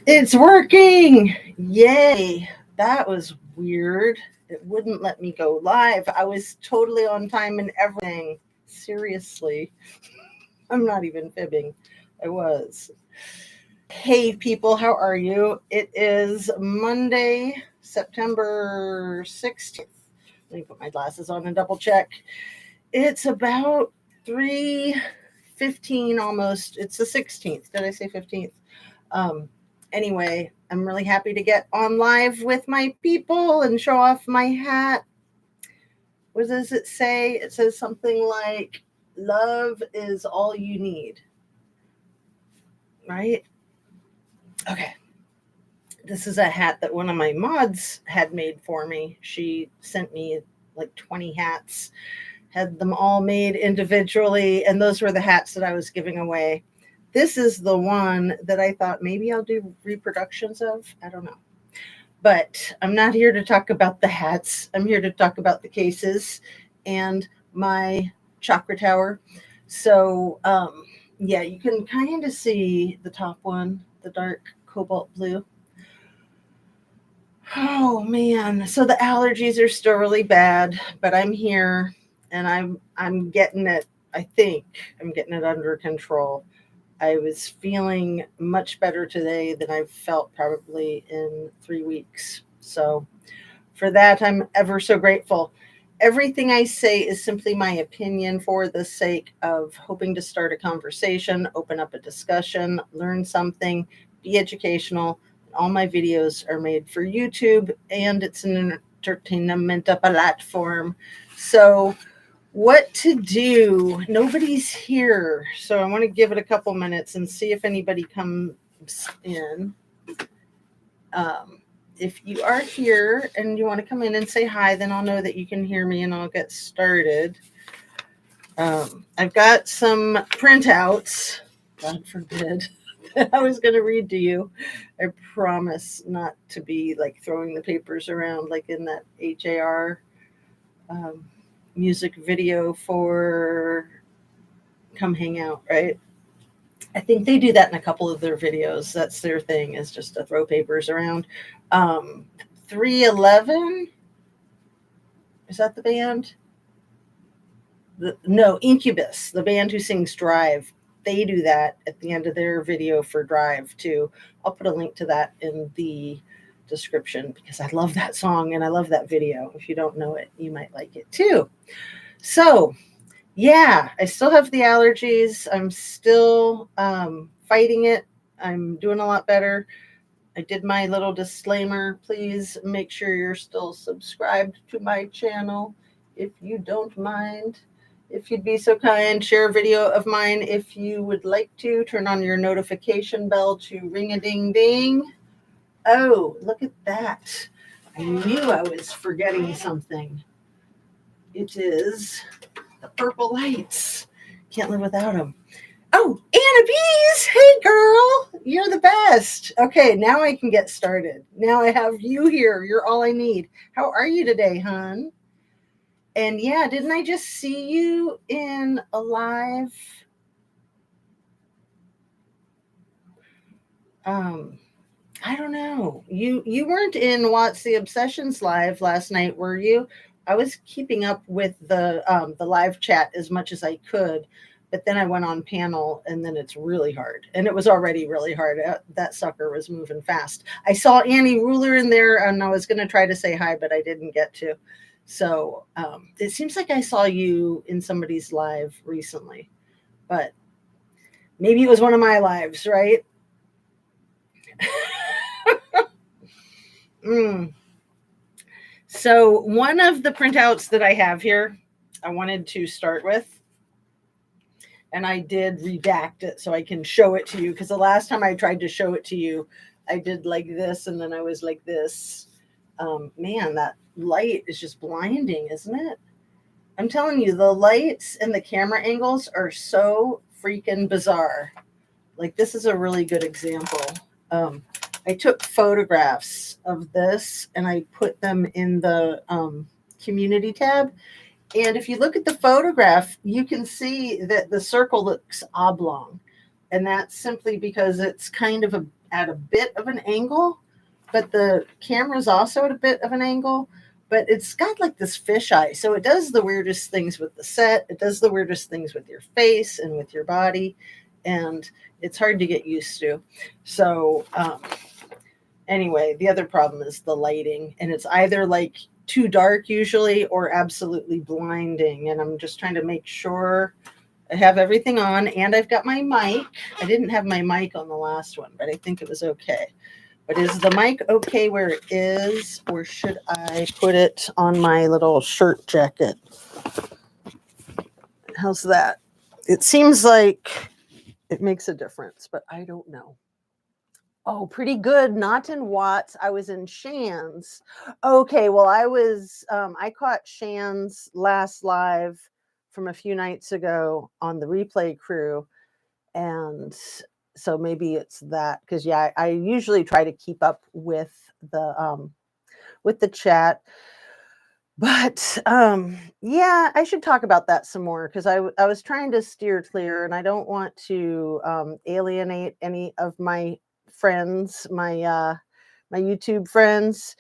It's working! Yay! That was weird. It wouldn't let me go live. I was totally on time and everything. Seriously. I'm not even fibbing. I was. Hey, people, how are you? It is Monday, September 16th. Let me put my glasses on and double check. It's about 3:15 almost. It's the 16th. Did I say 15th? Um, anyway, I'm really happy to get on live with my people and show off my hat. What does it say? It says something like, love is all you need, right? Okay. This is a hat that one of my mods had made for me. She sent me like 20 hats, had them all made individually, and those were the hats that I was giving away. This is the one that I thought maybe I'll do reproductions of. I don't know. But I'm not here to talk about the hats. I'm here to talk about the cases and my chakra tower. So, yeah, you can kind of see the top one, the dark cobalt blue. Oh man, so the allergies are still really bad, but I'm here and I'm getting it. I think I'm getting it under control. I was feeling much better today than I've felt probably in 3 weeks. So, for that, I'm ever so grateful. Everything I say is simply my opinion for the sake of hoping to start a conversation, open up a discussion, learn something, be educational. All my videos are made for YouTube and it's an entertainment platform. So, what to do? Nobody's here. So I want to give it a couple minutes and see if anybody comes in. Um, if you are here and you want to come in and say hi, then I'll know that you can hear me and I'll get started. I've got some printouts. God forbid. I was going to read to you. I promise not to be like throwing the papers around like in that HAR um, music video for Come Hang Out, right? I think they do that in a couple of their videos. That's their thing, is just to throw papers around. Um, 311, is that the band? No, Incubus, the band who sings Drive. They do that at the end of their video for Drive too. I'll put a link to that in the description because I love that song and I love that video. If you don't know it, you might like it too. So, yeah, I still have the allergies. I'm still fighting it. I'm doing a lot better. I did my little disclaimer. Please make sure you're still subscribed to my channel if you don't mind. If you'd be so kind, share a video of mine if you would like to. Turn on your notification bell to ring a ding ding. Oh, look at that. I knew I was forgetting something. It is the purple lights. Can't live without them. Oh, Anna Bees! Hey, girl! You're the best. Okay, now I can get started. Now I have you here. You're all I need. How are you today, hon? And yeah, didn't I just see you in a live? Um, I don't know. You weren't in What's the Obsessions live last night, were you? I was keeping up with the live chat as much as I could, but then I went on panel, and then it's really hard, and it was already really hard. That sucker was moving fast. I saw Annie Ruler in there, and I was going to try to say hi, but I didn't get to. So it seems like I saw you in somebody's live recently, but maybe it was one of my lives, right? Mm. So, one of the printouts that I have here, I wanted to start with, and I did redact it so I can show it to you because the last time I tried to show it to you, I did like this and then I was like this. Man, that light is just blinding, isn't it? I'm telling you, the lights and the camera angles are so freaking bizarre. Like, this is a really good example. Um, I took photographs of this and I put them in the community tab. And if you look at the photograph, you can see that the circle looks oblong. And that's simply because it's kind of a at a bit of an angle, but the camera's also at a bit of an angle. But it's got like this fisheye. So it does the weirdest things with the set. It does the weirdest things with your face and with your body. And it's hard to get used to. So, anyway, the other problem is the lighting. And it's either like too dark usually or absolutely blinding. And I'm just trying to make sure I have everything on and I've got my mic. I didn't have my mic on the last one, but I think it was okay. But is the mic okay where it is, or should I put it on my little shirt jacket? How's that? It seems like it makes a difference, but I don't know. Oh, pretty good. Not in Watts. I was in Shands. Okay, well, I caught Shands last live from a few nights ago on the replay crew. And so maybe it's that, because yeah, I usually try to keep up with the chat. But yeah, I should talk about that some more, because I was trying to steer clear, and I don't want to alienate any of my friends, my YouTube friends.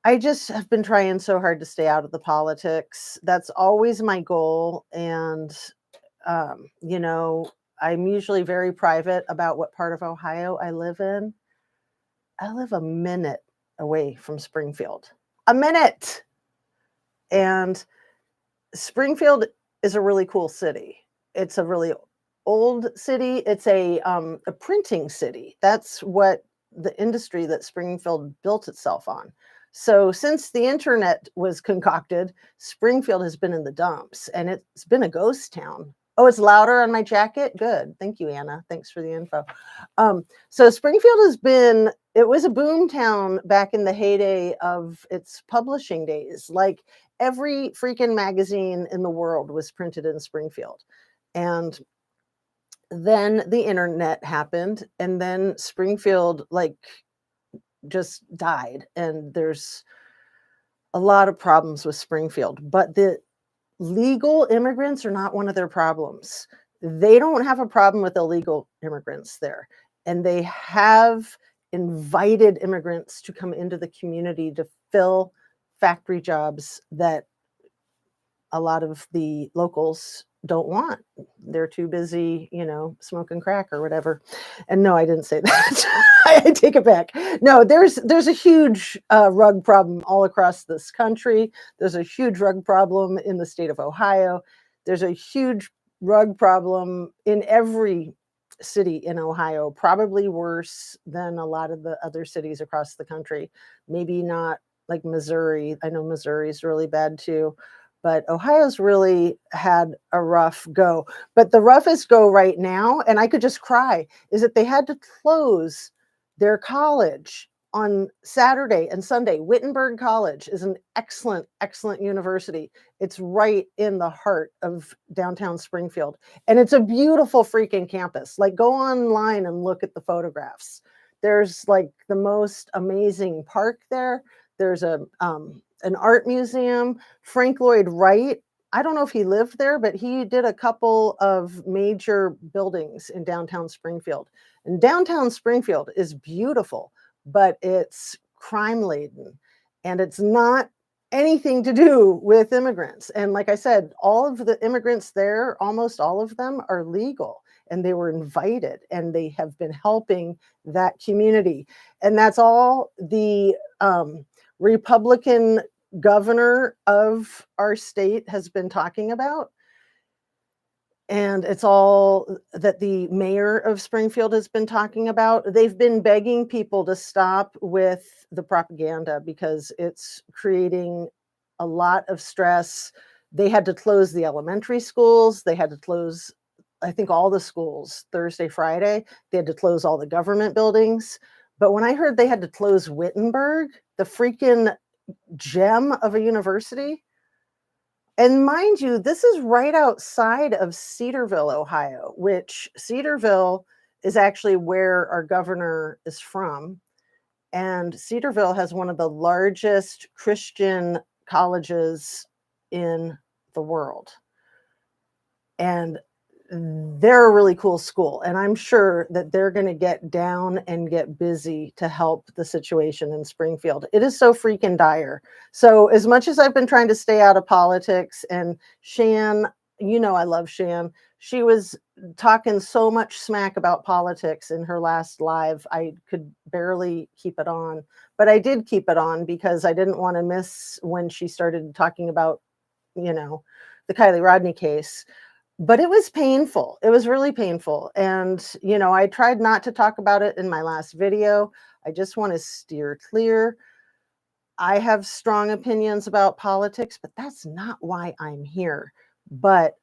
I just have been trying so hard to stay out of the politics. That's always my goal. And you know, I'm usually very private about what part of Ohio I live in. I live a minute away from Springfield. A minute. And Springfield is a really cool city. It's a really old city. It's a printing city. That's what the industry that Springfield built itself on. So since the internet was concocted, Springfield has been in the dumps, and it's been a ghost town. Oh, it's louder on my jacket? Good. Thank you, Anna. Thanks for the info. So Springfield it was a boom town back in the heyday of its publishing days. Like, every freaking magazine in the world was printed in Springfield. And then the internet happened, and then Springfield just died. And there's a lot of problems with Springfield, but the legal immigrants are not one of their problems. They don't have a problem with illegal immigrants there. And they have invited immigrants to come into the community to fill factory jobs that a lot of the locals don't want. They're too busy, smoking crack or whatever. And no, I didn't say that. I take it back. No, there's a huge rug problem all across this country. There's a huge rug problem in the state of Ohio. There's a huge rug problem in every city in Ohio, probably worse than a lot of the other cities across the country. Maybe not like Missouri. I know Missouri's really bad too. But Ohio's really had a rough go. But the roughest go right now, and I could just cry, is that they had to close their college on Saturday and Sunday. Wittenberg College is an excellent, excellent university. It's right in the heart of downtown Springfield. And it's a beautiful freaking campus. Like, go online and look at the photographs. There's like the most amazing park there. There's an art museum. Frank Lloyd Wright, I don't know if he lived there, but he did a couple of major buildings in downtown Springfield. And downtown Springfield is beautiful, but it's crime laden, and it's not anything to do with immigrants. And like I said, all of the immigrants there, almost all of them, are legal, and they were invited, and they have been helping that community. And that's all the Republican governor of our state has been talking about. And it's all that the mayor of Springfield has been talking about. They've been begging people to stop with the propaganda because it's creating a lot of stress. They had to close the elementary schools. They had to close, I think, all the schools Thursday, Friday. They had to close all the government buildings. But when I heard they had to close Wittenberg, the freaking gem of a university, and mind you, this is right outside of Cedarville, Ohio, which Cedarville is actually where our governor is from. And Cedarville has one of the largest Christian colleges in the world. And they're a really cool school, and I'm sure that they're going to get down and get busy to help the situation in Springfield. It is so freaking dire. So as much as I've been trying to stay out of politics, and Shan, I love Shan. She was talking so much smack about politics in her last live. I could barely keep it on, but I did keep it on because I didn't want to miss when she started talking about, the Kylie Rodney case. But it was painful. It was really painful. And, I tried not to talk about it in my last video. I just want to steer clear. I have strong opinions about politics, but that's not why I'm here. But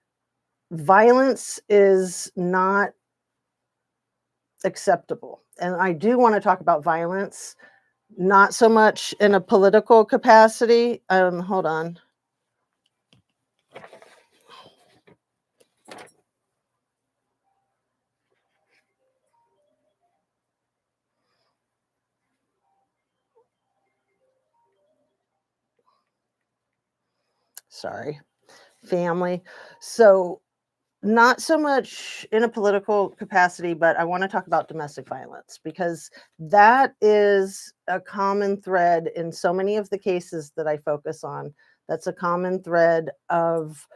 violence is not acceptable. And I do want to talk about violence, not so much in a political capacity. Hold on. Sorry, family. So, not so much in a political capacity, but I want to talk about domestic violence because that is a common thread in so many of the cases that I focus on. That's a common thread of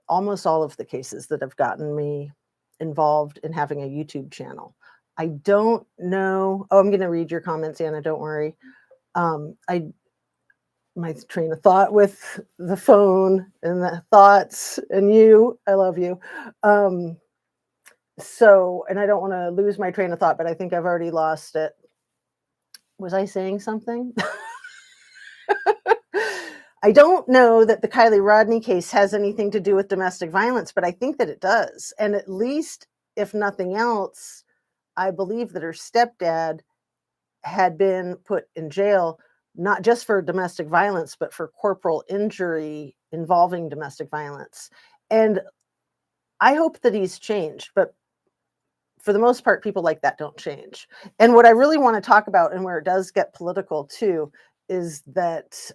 almost all of the cases that have gotten me involved in having a YouTube channel. I don't know. Oh, I'm going to read your comments, Anna. Don't worry. My train of thought with the phone and the thoughts and I love you. And I don't want to lose my train of thought, but I think I've already lost it. Was I saying something? I don't know that the Kylie Rodney case has anything to do with domestic violence, but I think that it does. And at least, if nothing else, I believe that her stepdad had been put in jail, not just for domestic violence, but for corporal injury involving domestic violence. And I hope that he's changed, but for the most part, people like that don't change. And what I really want to talk about, and where it does get political too, is that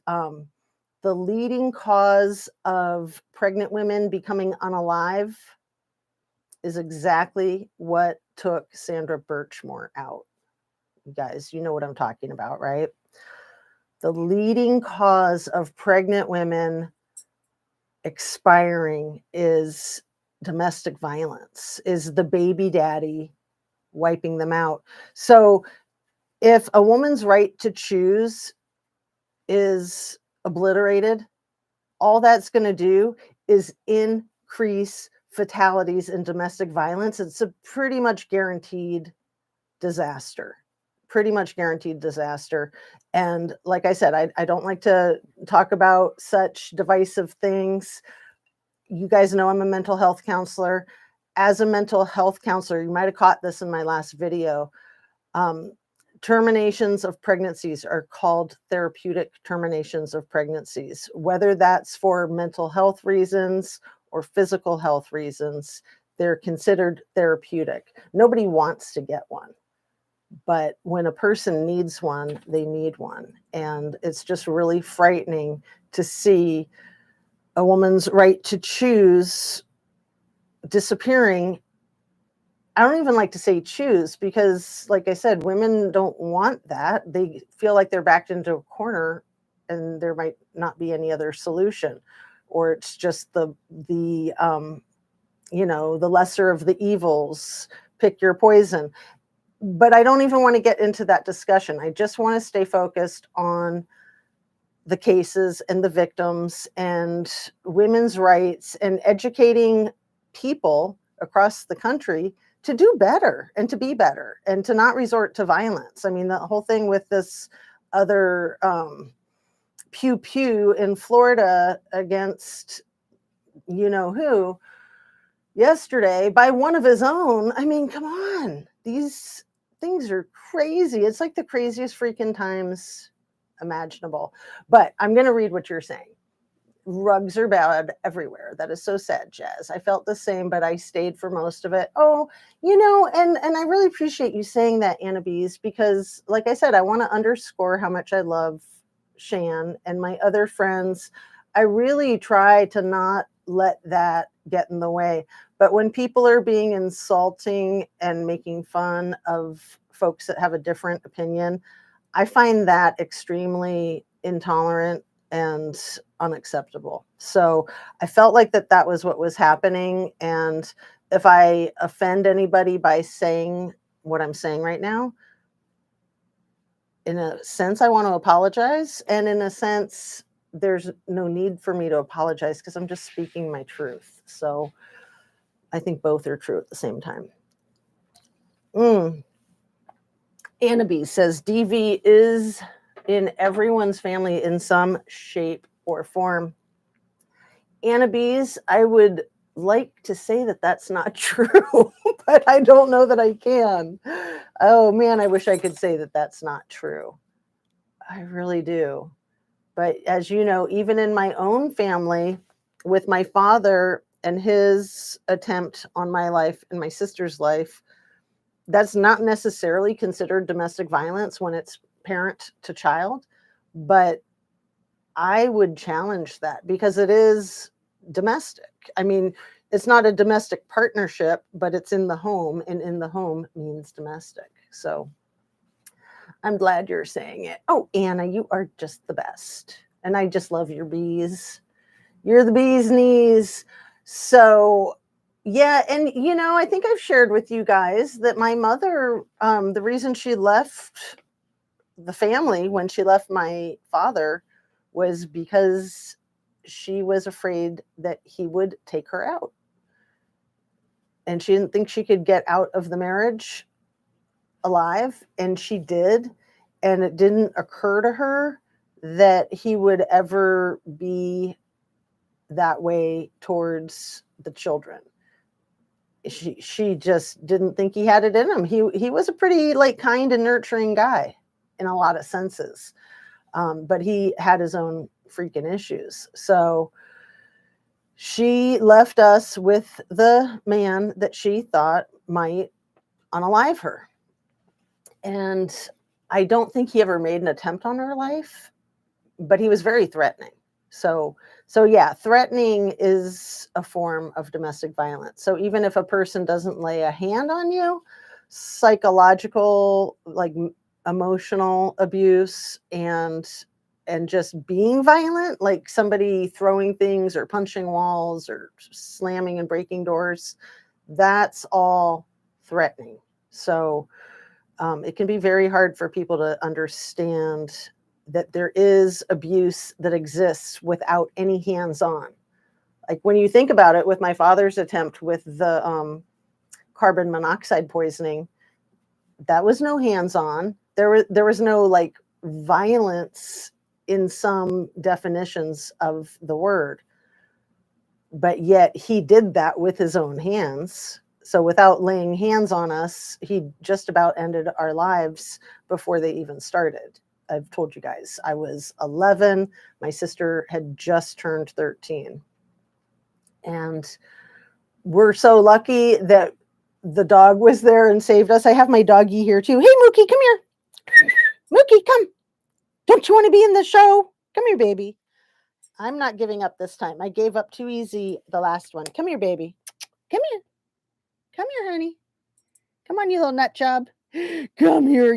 the leading cause of pregnant women becoming unalive is exactly what took Sandra Birchmore out. You guys, you know what I'm talking about, right? The leading cause of pregnant women expiring is domestic violence, is the baby daddy wiping them out. So if a woman's right to choose is obliterated, all that's going to do is increase fatalities in domestic violence. It's a pretty much guaranteed disaster. Pretty much guaranteed disaster. And like I said, I don't like to talk about such divisive things. You guys know I'm a mental health counselor. As a mental health counselor, you might have caught this in my last video. Terminations of pregnancies are called therapeutic terminations of pregnancies, whether that's for mental health reasons or physical health reasons. They're considered therapeutic. Nobody wants to get one, but when a person needs one, they need one. And it's just really frightening to see a woman's right to choose disappearing. I don't even like to say choose because, like I said, women don't want that. They feel like they're backed into a corner and there might not be any other solution, or it's just the lesser of the evils, pick your poison. But I don't even want to get into that discussion. I just want to stay focused on the cases and the victims and women's rights and educating people across the country to do better and to be better and to not resort to violence. I mean, the whole thing with this other pew pew in Florida against who yesterday by one of his own. I mean, come on. These things are crazy. It's like the craziest freaking times imaginable. But I'm going to read what you're saying. Rugs are bad everywhere. That is so sad, Jazz. I felt the same, but I stayed for most of it. Oh, and I really appreciate you saying that, Anna Bees, because like I said, I want to underscore how much I love Shan and my other friends. I really try to not let that get in the way. But when people are being insulting and making fun of folks that have a different opinion, I find that extremely intolerant and unacceptable. So I felt like that was what was happening. And if I offend anybody by saying what I'm saying right now, in a sense, I want to apologize. And in a sense, there's no need for me to apologize because I'm just speaking my truth. So I think both are true at the same time. Annabee says DV is in everyone's family in some shape or form. Annabees, I would like to say that that's not true, but I don't know that I can. Oh man, I wish I could say that that's not true. I really do. But as you know, even in my own family, with my father and his attempt on my life and my sister's life, that's not necessarily considered domestic violence when it's parent to child. But I would challenge that because it is domestic. I mean, it's not a domestic partnership, but it's in the home, and in the home means domestic. So I'm glad you're saying it. Oh, Anna, you are just the best. And I just love your bees. You're the bee's knees. So, yeah. And, you know, I think I've shared with you guys that my mother, the reason she left the family when she left my father was because she was afraid that he would take her out. And she didn't think she could get out of the marriage alive, and she did. And it didn't occur to her that he would ever be that way towards the children. She just didn't think he had it in him. He was a pretty like kind and nurturing guy in a lot of senses, but he had his own freaking issues. So she left us with the man that she thought might unalive her. And I don't think he ever made an attempt on her life, but he was very threatening. So yeah, threatening is a form of domestic violence. So even if a person doesn't lay a hand on you, psychological, like emotional abuse and just being violent, like somebody throwing things or punching walls or slamming and breaking doors, that's all threatening. So it can be very hard for people to understand that there is abuse that exists without any hands-on. Like when you think about it, with my father's attempt with the carbon monoxide poisoning, that was no hands-on. There was no like violence in some definitions of the word, but yet he did that with his own hands. So without laying hands on us, he just about ended our lives before they even started. I've told you guys, I was 11. My sister had just turned 13. And we're so lucky that the dog was there and saved us. I have my doggie here too. Hey, Mookie, come here. Mookie, come. Don't you want to be in the show? Come here, baby. I'm not giving up this time. I gave up too easy the last one. Come here, baby. Come here. Come here, honey. Come on, you little nut job. Come here.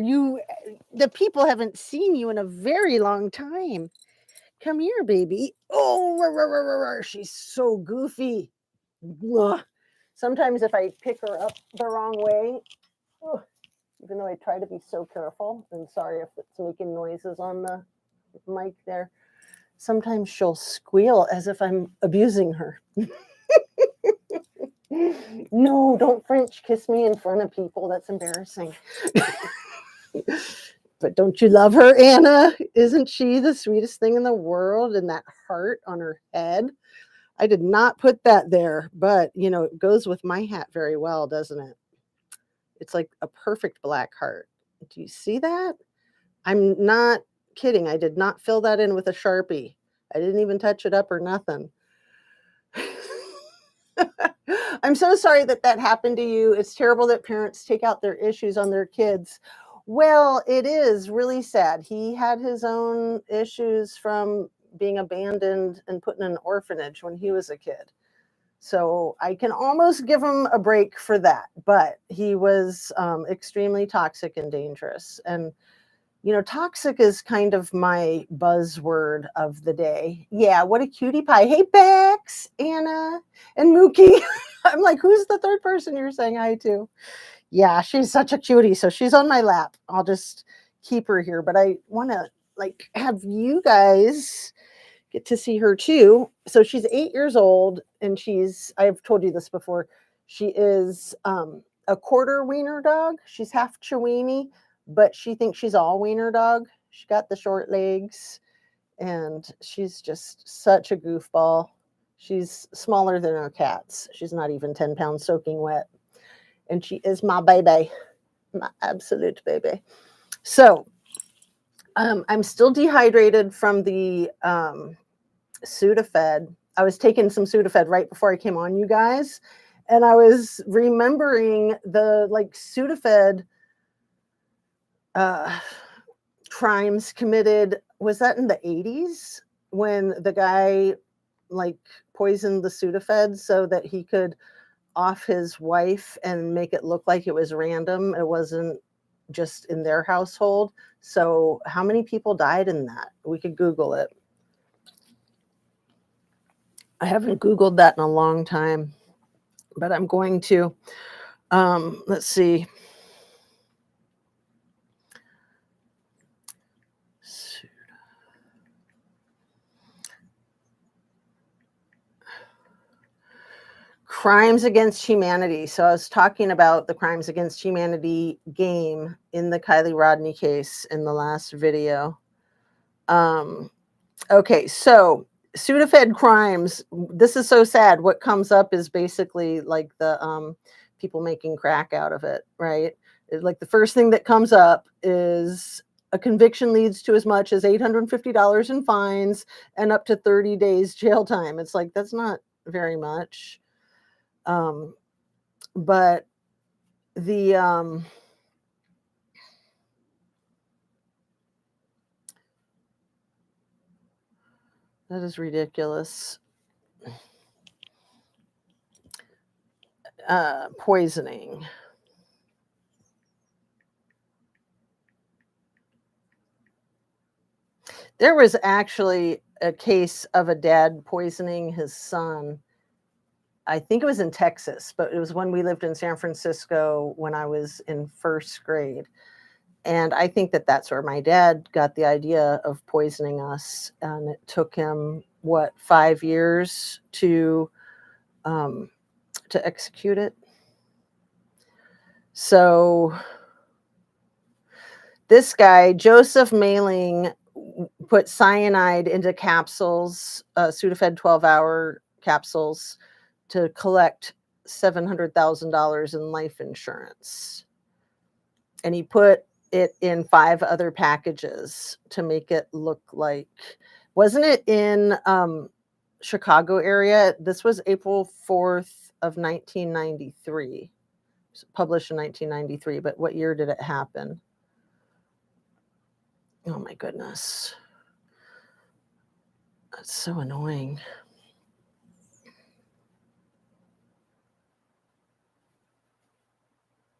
The people haven't seen you in a very long time. Come here, baby. Oh, rah, rah, rah, rah, rah. She's so goofy. Ugh. Sometimes if I pick her up the wrong way, even though I try to be so careful, and sorry if it's making noises on the mic there, sometimes she'll squeal as if I'm abusing her. No, don't French kiss me in front of people. That's embarrassing. But don't you love her, Anna? Isn't she the sweetest thing in the world? And that heart on her head. I did not put that there, but you know, it goes with my hat very well, doesn't it? It's like a perfect black heart. Do you see that? I'm not kidding. I did not fill that in with a Sharpie. I didn't even touch it up or nothing. I'm so sorry that happened to you. It's terrible that parents take out their issues on their kids. Well, it is really sad. He had his own issues from being abandoned and put in an orphanage when he was a kid. So I can almost give him a break for that. But he was extremely toxic and dangerous. And, toxic is kind of my buzzword of the day. Yeah, what a cutie pie. Hey, Bex, Anna, and Mookie. I'm like, who's the third person you're saying hi to? Yeah, she's such a cutie. So she's on my lap. I'll just keep her here. But I want to have you guys get to see her too. So she's 8 years old, and I've told you this before, she is a quarter wiener dog. She's half Chiweenie, but she thinks she's all wiener dog. She got the short legs, and she's just such a goofball. She's smaller than our cats. She's not even 10 pounds soaking wet. And she is my baby, my absolute baby. So I'm still dehydrated from the Sudafed. I was taking some Sudafed right before I came on, you guys, and I was remembering the Sudafed crimes committed. Was that in the 80s when the guy poisoned the Sudafed so that he could off his wife and make it look like it was random? It wasn't just in their household. So how many people died in that? We could Google it. I haven't Googled that in a long time, but I'm going to. Let's see. Crimes against humanity. So I was talking about the crimes against humanity game in the Kiely Rodni case in the last video. Okay, so Sudafed crimes. This is so sad. What comes up is basically the people making crack out of it, right? The first thing that comes up is a conviction leads to as much as $850 in fines and up to 30 days jail time. It's that's not very much. But the that is ridiculous. Poisoning. There was actually a case of a dad poisoning his son. I think it was in Texas, but it was when we lived in San Francisco when I was in first grade. And I think that that's where my dad got the idea of poisoning us. And it took him, 5 years to execute it. So this guy, Joseph Mailing, put cyanide into capsules, Sudafed 12-hour capsules, to collect $700,000 in life insurance. And he put it in 5 other packages to make it look like, wasn't it in Chicago area? This was April 4th of 1993, published in 1993. But what year did it happen? Oh my goodness. That's so annoying.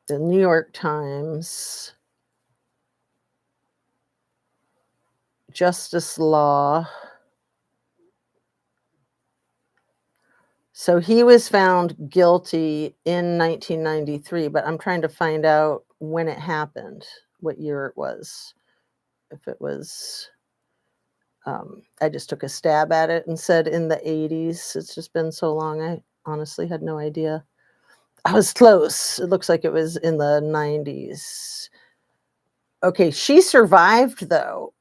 The New York Times, Justice Law. So he was found guilty in 1993, but I'm trying to find out when it happened, what year it was. If it was, I just took a stab at it and said in the 80s. It's just been so long. I honestly had no idea. I was close. It looks like it was in the 90s. Okay, she survived though,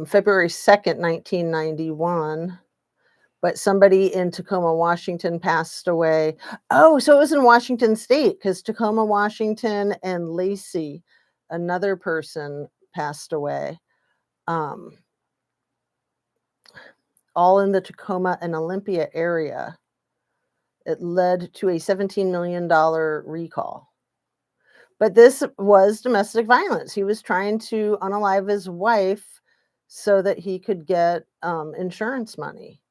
February 2nd, 1991. But somebody in Tacoma, Washington passed away. Oh, so it was in Washington State, because Tacoma, Washington, and Lacey, another person, passed away. All in the Tacoma and Olympia area. It led to a $17 million recall. But this was domestic violence. He was trying to unalive his wife so that he could get insurance money.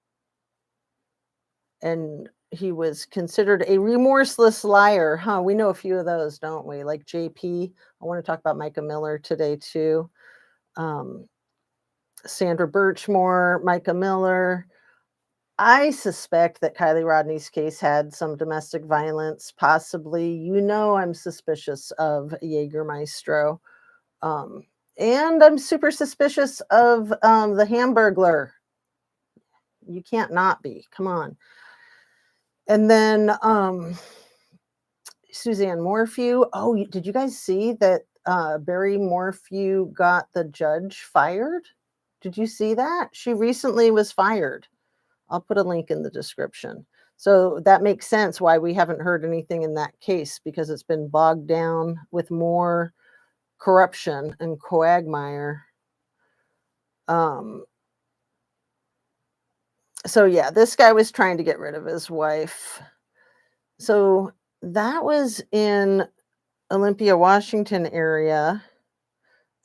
And he was considered a remorseless liar. Huh? We know a few of those, don't we? Like JP. I want to talk about Micah Miller today, too. Sandra Birchmore, Micah Miller. I suspect that Kylie Rodney's case had some domestic violence, possibly. I'm suspicious of Jägermeister. And I'm super suspicious of the Hamburglar. You can't not be. Come on. And then Suzanne Morphew. Oh, did you guys see that Barry Morphew got the judge fired? Did you see that? She recently was fired. I'll put a link in the description. So that makes sense why we haven't heard anything in that case, because it's been bogged down with more corruption and quagmire. So yeah, this guy was trying to get rid of his wife. So that was in Olympia, Washington area.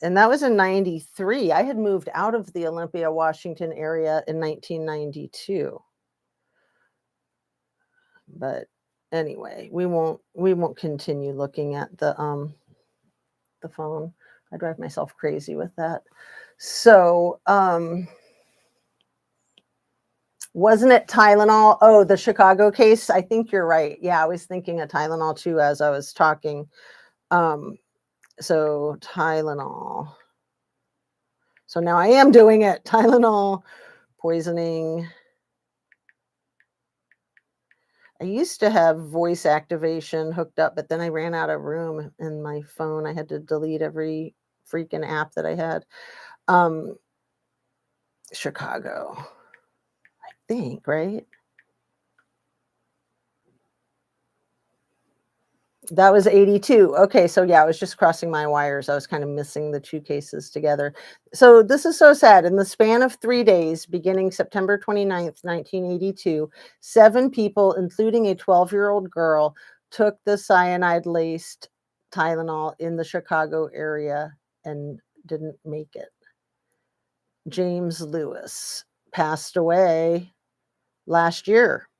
And that was in 93. I had moved out of the Olympia, Washington area in 1992. But anyway, we won't continue looking at the phone. I drive myself crazy with that. So, wasn't it Tylenol? Oh, the Chicago case. I think you're right. Yeah, I was thinking of Tylenol too as I was talking. So Tylenol. So now I am doing it. Tylenol poisoning. I used to have voice activation hooked up, but then I ran out of room in my phone. I had to delete every freaking app that I had. Chicago, I think, right? That was 82. Okay, so yeah, I was just crossing my wires. I was kind of missing the two cases together. So this is so sad. In the span of 3 days, beginning September 29th, 1982, 7 people, including a 12-year-old girl, took the cyanide-laced Tylenol in the Chicago area and didn't make it. James Lewis passed away last year,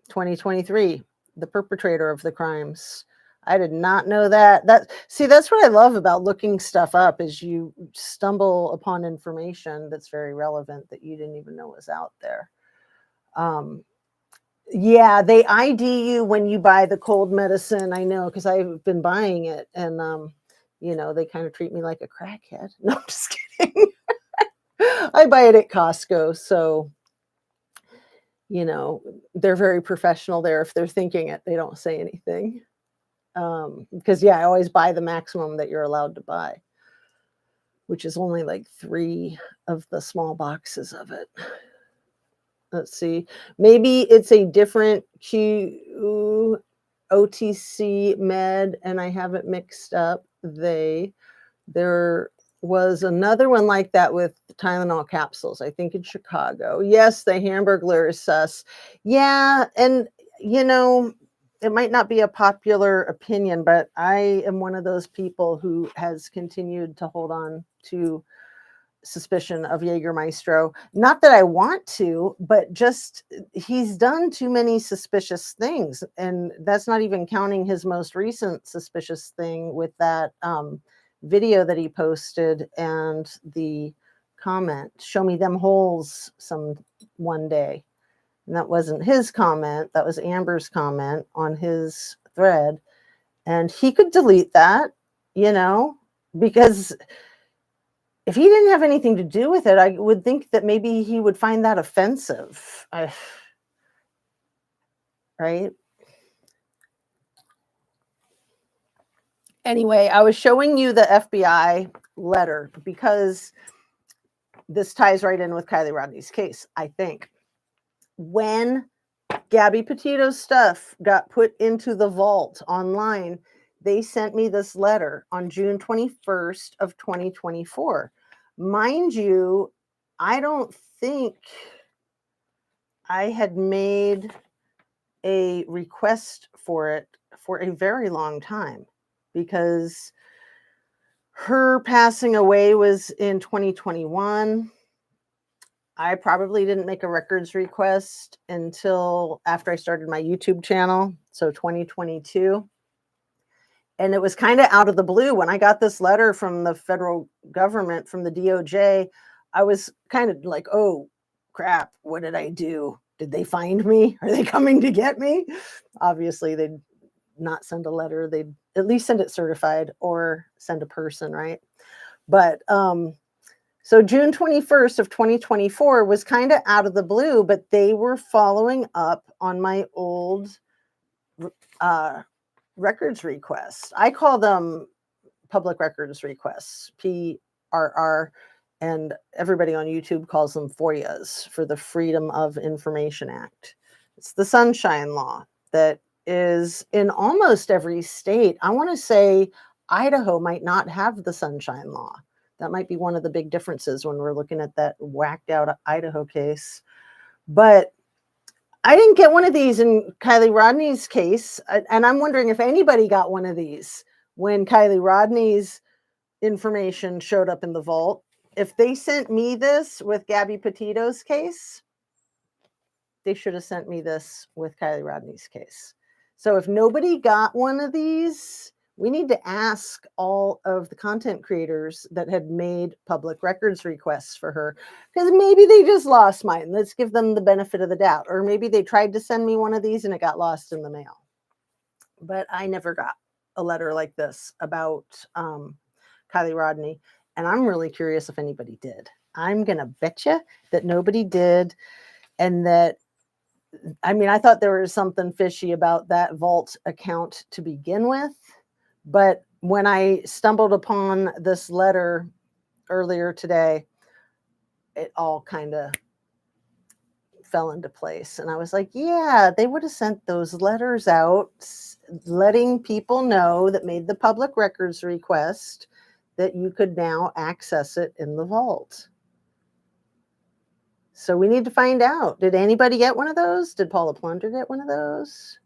2023, the perpetrator of the crimes. I did not know that. That's what I love about looking stuff up, is you stumble upon information that's very relevant that you didn't even know was out there. Yeah, they ID you when you buy the cold medicine. I know, because I've been buying it, and they kind of treat me like a crackhead. No, I'm just kidding. I buy it at Costco, so they're very professional there. If they're thinking it, they don't say anything. Because I always buy the maximum that you're allowed to buy, which is only like 3 of the small boxes of it. Let's see. Maybe it's a different OTC med, and I have it mixed up. There was another one like that with Tylenol capsules, I think in Chicago. Yes, the Hamburglar is sus. Yeah, and it might not be a popular opinion, but I am one of those people who has continued to hold on to suspicion of Jägermeister. Not that I want to, but just he's done too many suspicious things. And that's not even counting his most recent suspicious thing with that video that he posted and the comment, "Show me them holes one day." And that wasn't his comment. That was Amber's comment on his thread. And he could delete that, because if he didn't have anything to do with it, I would think that maybe he would find that offensive. Right? Anyway, I was showing you the FBI letter because this ties right in with Kylie Rodney's case, I think. When Gabby Petito's stuff got put into the vault online, they sent me this letter on June 21st of 2024. Mind you, I don't think I had made a request for it for a very long time, because her passing away was in 2021. I probably didn't make a records request until after I started my YouTube channel, so 2022. And it was kind of out of the blue when I got this letter from the federal government, from the DOJ. I was kind of like, oh crap, what did I do? Did they find me? Are they coming to get me? Obviously, they'd not send a letter. They'd at least send it certified or send a person, right? But so June 21st of 2024 was kind of out of the blue, but they were following up on my old records requests. I call them public records requests, PRR, and everybody on YouTube calls them FOIAs, for the Freedom of Information Act. It's the Sunshine Law that is in almost every state. I want to say Idaho might not have the Sunshine Law. That might be one of the big differences when we're looking at that whacked out Idaho case. But I didn't get one of these in Kiely Rodni's case. And I'm wondering if anybody got one of these when Kiely Rodni's information showed up in the vault. If they sent me this with Gabby Petito's case, they should have sent me this with Kiely Rodni's case. So if nobody got one of these, we need to ask all of the content creators that had made public records requests for her, because maybe they just lost mine. Let's give them the benefit of the doubt. Or maybe they tried to send me one of these and it got lost in the mail. But I never got a letter like this about Kiely Rodni. And I'm really curious if anybody did. I'm going to bet you that nobody did. And that, I mean, I thought there was something fishy about that vault account to begin with. But when I stumbled upon this letter earlier today, it all kind of fell into place. And I was like, yeah, they would have sent those letters out letting people know that made the public records request that you could now access it in the vault. So we need to find out. Did anybody get one of those? Did Paula Plunder get one of those?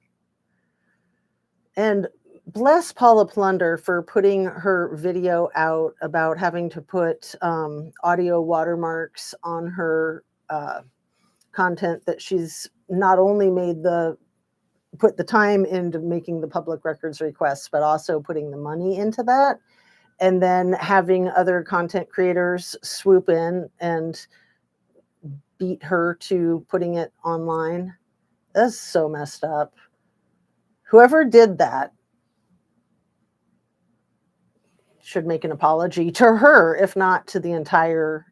And bless Paula Plunder for putting her video out about having to put audio watermarks on her content that she's not only put the time into making the public records requests, but also putting the money into that. And then having other content creators swoop in and beat her to putting it online. That's so messed up. Whoever did that should make an apology to her, if not to the entire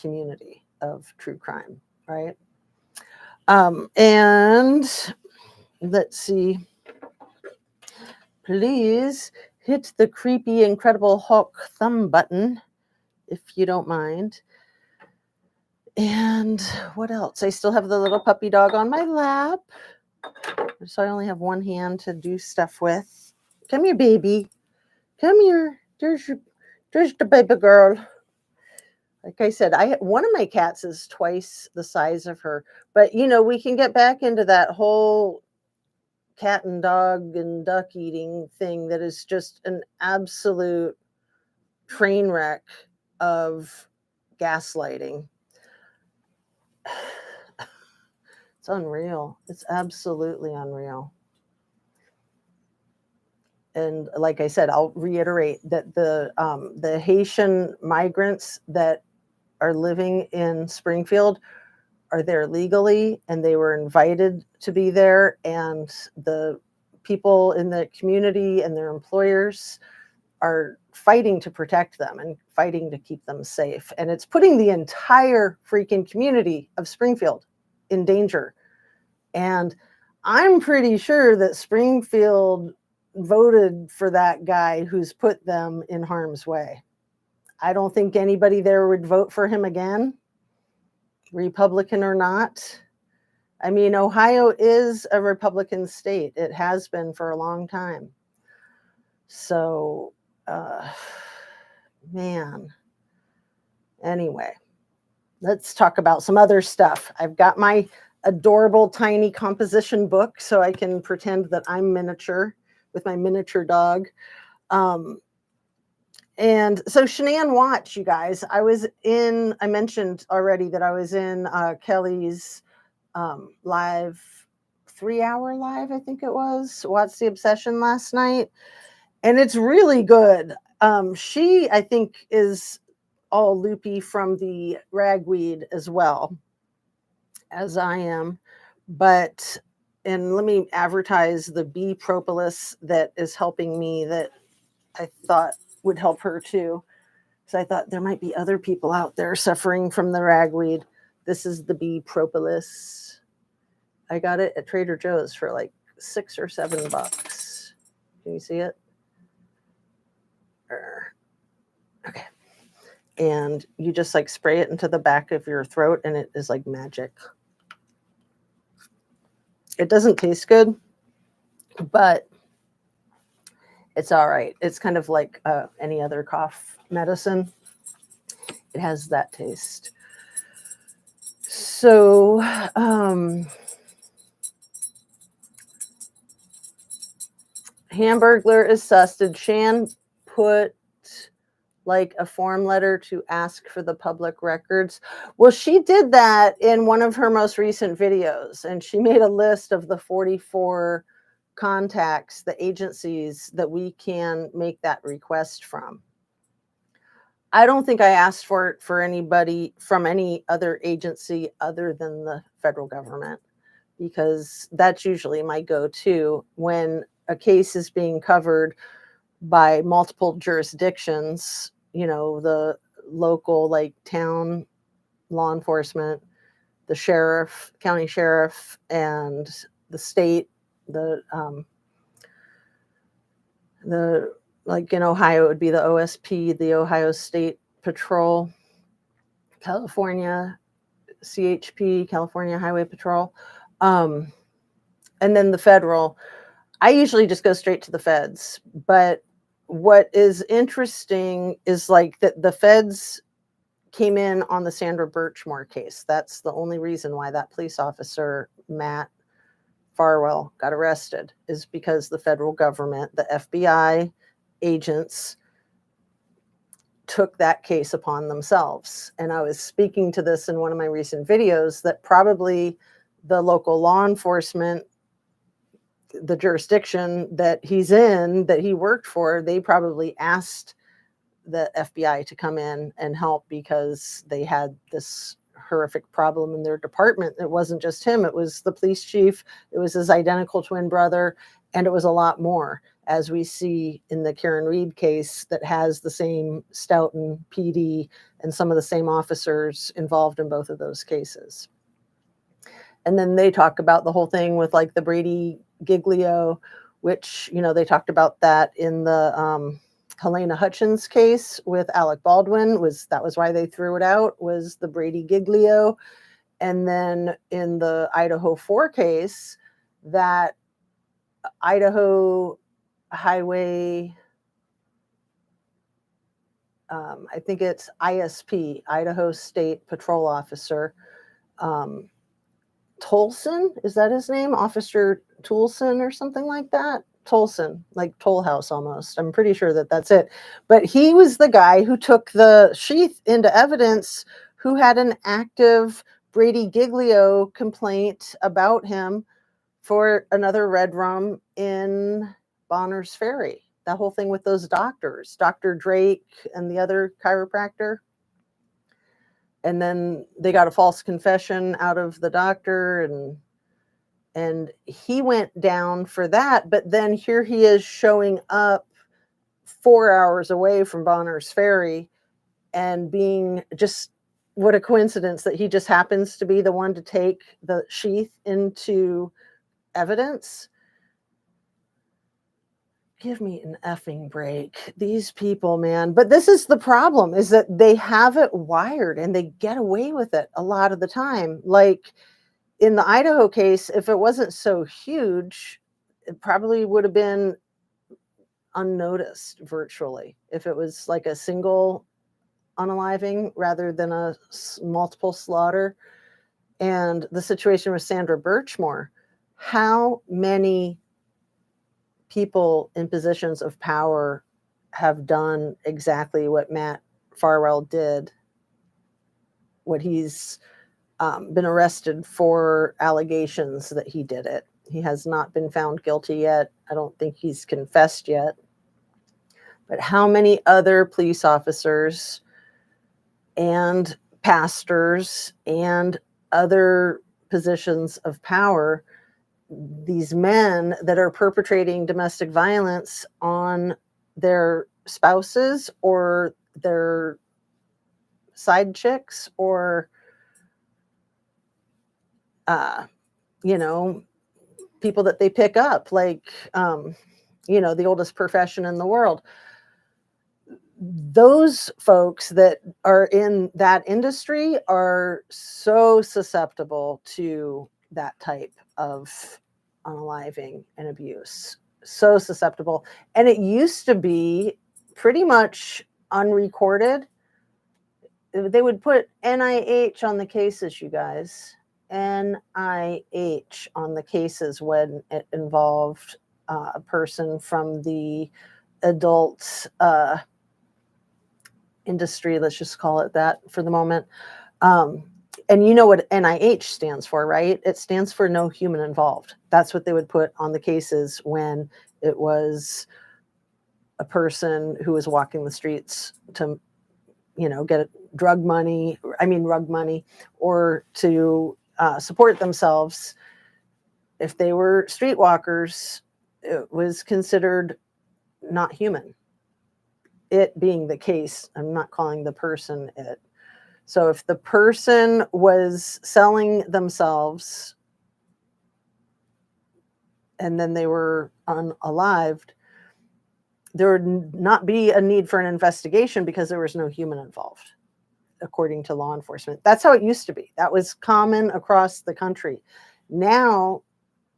community of true crime, right? And let's see. Please hit the creepy Incredible Hulk thumb button if you don't mind. And what else? I still have the little puppy dog on my lap. So I only have one hand to do stuff with. Come here, baby. Come here. There's the baby girl. Like I said, one of my cats is twice the size of her. But, you know, we can get back into that whole cat and dog and duck eating thing that is just an absolute train wreck of gaslighting. It's unreal. It's absolutely unreal. And like I said, I'll reiterate that the Haitian migrants that are living in Springfield are there legally, and they were invited to be there. And the people in the community and their employers are fighting to protect them and fighting to keep them safe. And it's putting the entire freaking community of Springfield in danger. And I'm pretty sure that Springfield voted for that guy who's put them in harm's way. I don't think anybody there would vote for him again, Republican or not. I mean, Ohio is a Republican state. It has been for a long time. So, man. Anyway, let's talk about some other stuff. I've got my adorable tiny composition book so I can pretend that I'm miniature with my miniature dog. And so Shanann Watch, you guys, I mentioned already that I was in Kelly's live 3 hour live, I think it was, What's the Obsession last night. And it's really good. She, I think, is all loopy from the ragweed as well as I am. But, and let me advertise the bee propolis that is helping me that I thought would help her too. So I thought there might be other people out there suffering from the ragweed. This is the bee propolis. I got it at Trader Joe's for like $6 or $7. Can you see it? Okay. And you just like spray it into the back of your throat and it is like magic. It doesn't taste good, but it's all right. It's kind of like any other cough medicine. It has that taste. So, Hamburglar is sus. Did Shan put like a form letter to ask for the public records? Well, she did that in one of her most recent videos, and she made a list of the 44 contacts, the agencies that we can make that request from. I don't think I asked for it for anybody from any other agency other than the federal government, because that's usually my go-to when a case is being covered by multiple jurisdictions, you know, the local, like town law enforcement, the sheriff, county sheriff, and the state, the like in Ohio, it would be the OSP, the Ohio State Patrol, California, CHP, California Highway Patrol, and then the federal. I usually just go straight to the feds, but what is interesting is like that the feds came in on the Sandra Birchmore case. That's the only reason why that police officer, Matt Farwell, got arrested, is because the federal government, the FBI agents, took that case upon themselves. And I was speaking to this in one of my recent videos that probably the local law enforcement, the jurisdiction that he's in, that he worked for, they probably asked the FBI to come in and help because they had this horrific problem in their department. It wasn't just him, it was the police chief, it was his identical twin brother, and it was a lot more, as we see in the Karen Reed case that has the same Stoughton PD and some of the same officers involved in both of those cases. And then they talk about the whole thing with like the Brady Giglio, which, you know, they talked about that in the Helena Hutchins case with Alec Baldwin. That was why they threw it out, was the Brady Giglio. And then in the Idaho 4 case, that Idaho Highway, I think it's ISP, Idaho State Patrol Officer, Tolson, is that his name? Officer Toulson or something like that? Tolson, like Toll House almost. I'm pretty sure that that's it. But he was the guy who took the sheath into evidence, who had an active Brady Giglio complaint about him for another red rum in Bonners Ferry. That whole thing with those doctors, Dr. Drake and the other chiropractor. And then they got a false confession out of the doctor, and he went down for that. But then here he is showing up 4 hours away from Bonners Ferry and being just, what a coincidence that he just happens to be the one to take the sheath into evidence. Give me an effing break. These people, man. But this is the problem, is that they have it wired and they get away with it a lot of the time. Like in the Idaho case, if it wasn't so huge, it probably would have been unnoticed virtually. If it was like a single unaliving rather than a multiple slaughter. And the situation with Sandra Birchmore, how many people in positions of power have done exactly what Matt Farwell did, what he's been arrested for allegations that he did it. He has not been found guilty yet. I don't think he's confessed yet. But how many other police officers and pastors and other positions of power, these men that are perpetrating domestic violence on their spouses or their side chicks or you know, people that they pick up, like the oldest profession in the world. Those folks that are in that industry are so susceptible to that type of unaliving and abuse. So susceptible. And it used to be pretty much unrecorded. They would put NIH on the cases, you guys. NIH on the cases when it involved a person from the adult industry, let's just call it that for the moment. And you know what NIH stands for, right? It stands for no human involved. That's what they would put on the cases when it was a person who was walking the streets to, get rug money, or to support themselves. If they were streetwalkers, it was considered not human. It being the case, I'm not calling the person it. So if the person was selling themselves and then they were unalived, there would not be a need for an investigation because there was no human involved, according to law enforcement. That's how it used to be. That was common across the country. Now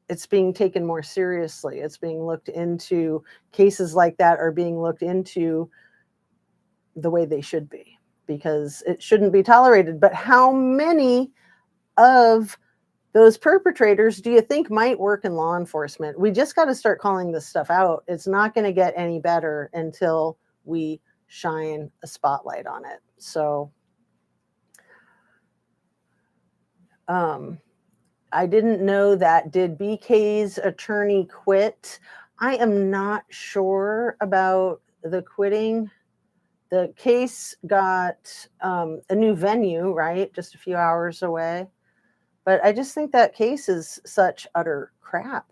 it's being taken more seriously. It's being looked into. Cases like that are being looked into the way they should be, because it shouldn't be tolerated. But how many of those perpetrators do you think might work in law enforcement? We just got to start calling this stuff out. It's not going to get any better until we shine a spotlight on it. So I didn't know that. Did BK's attorney quit? I am not sure about the quitting. The case got a new venue, right? Just a few hours away. But I just think that case is such utter crap.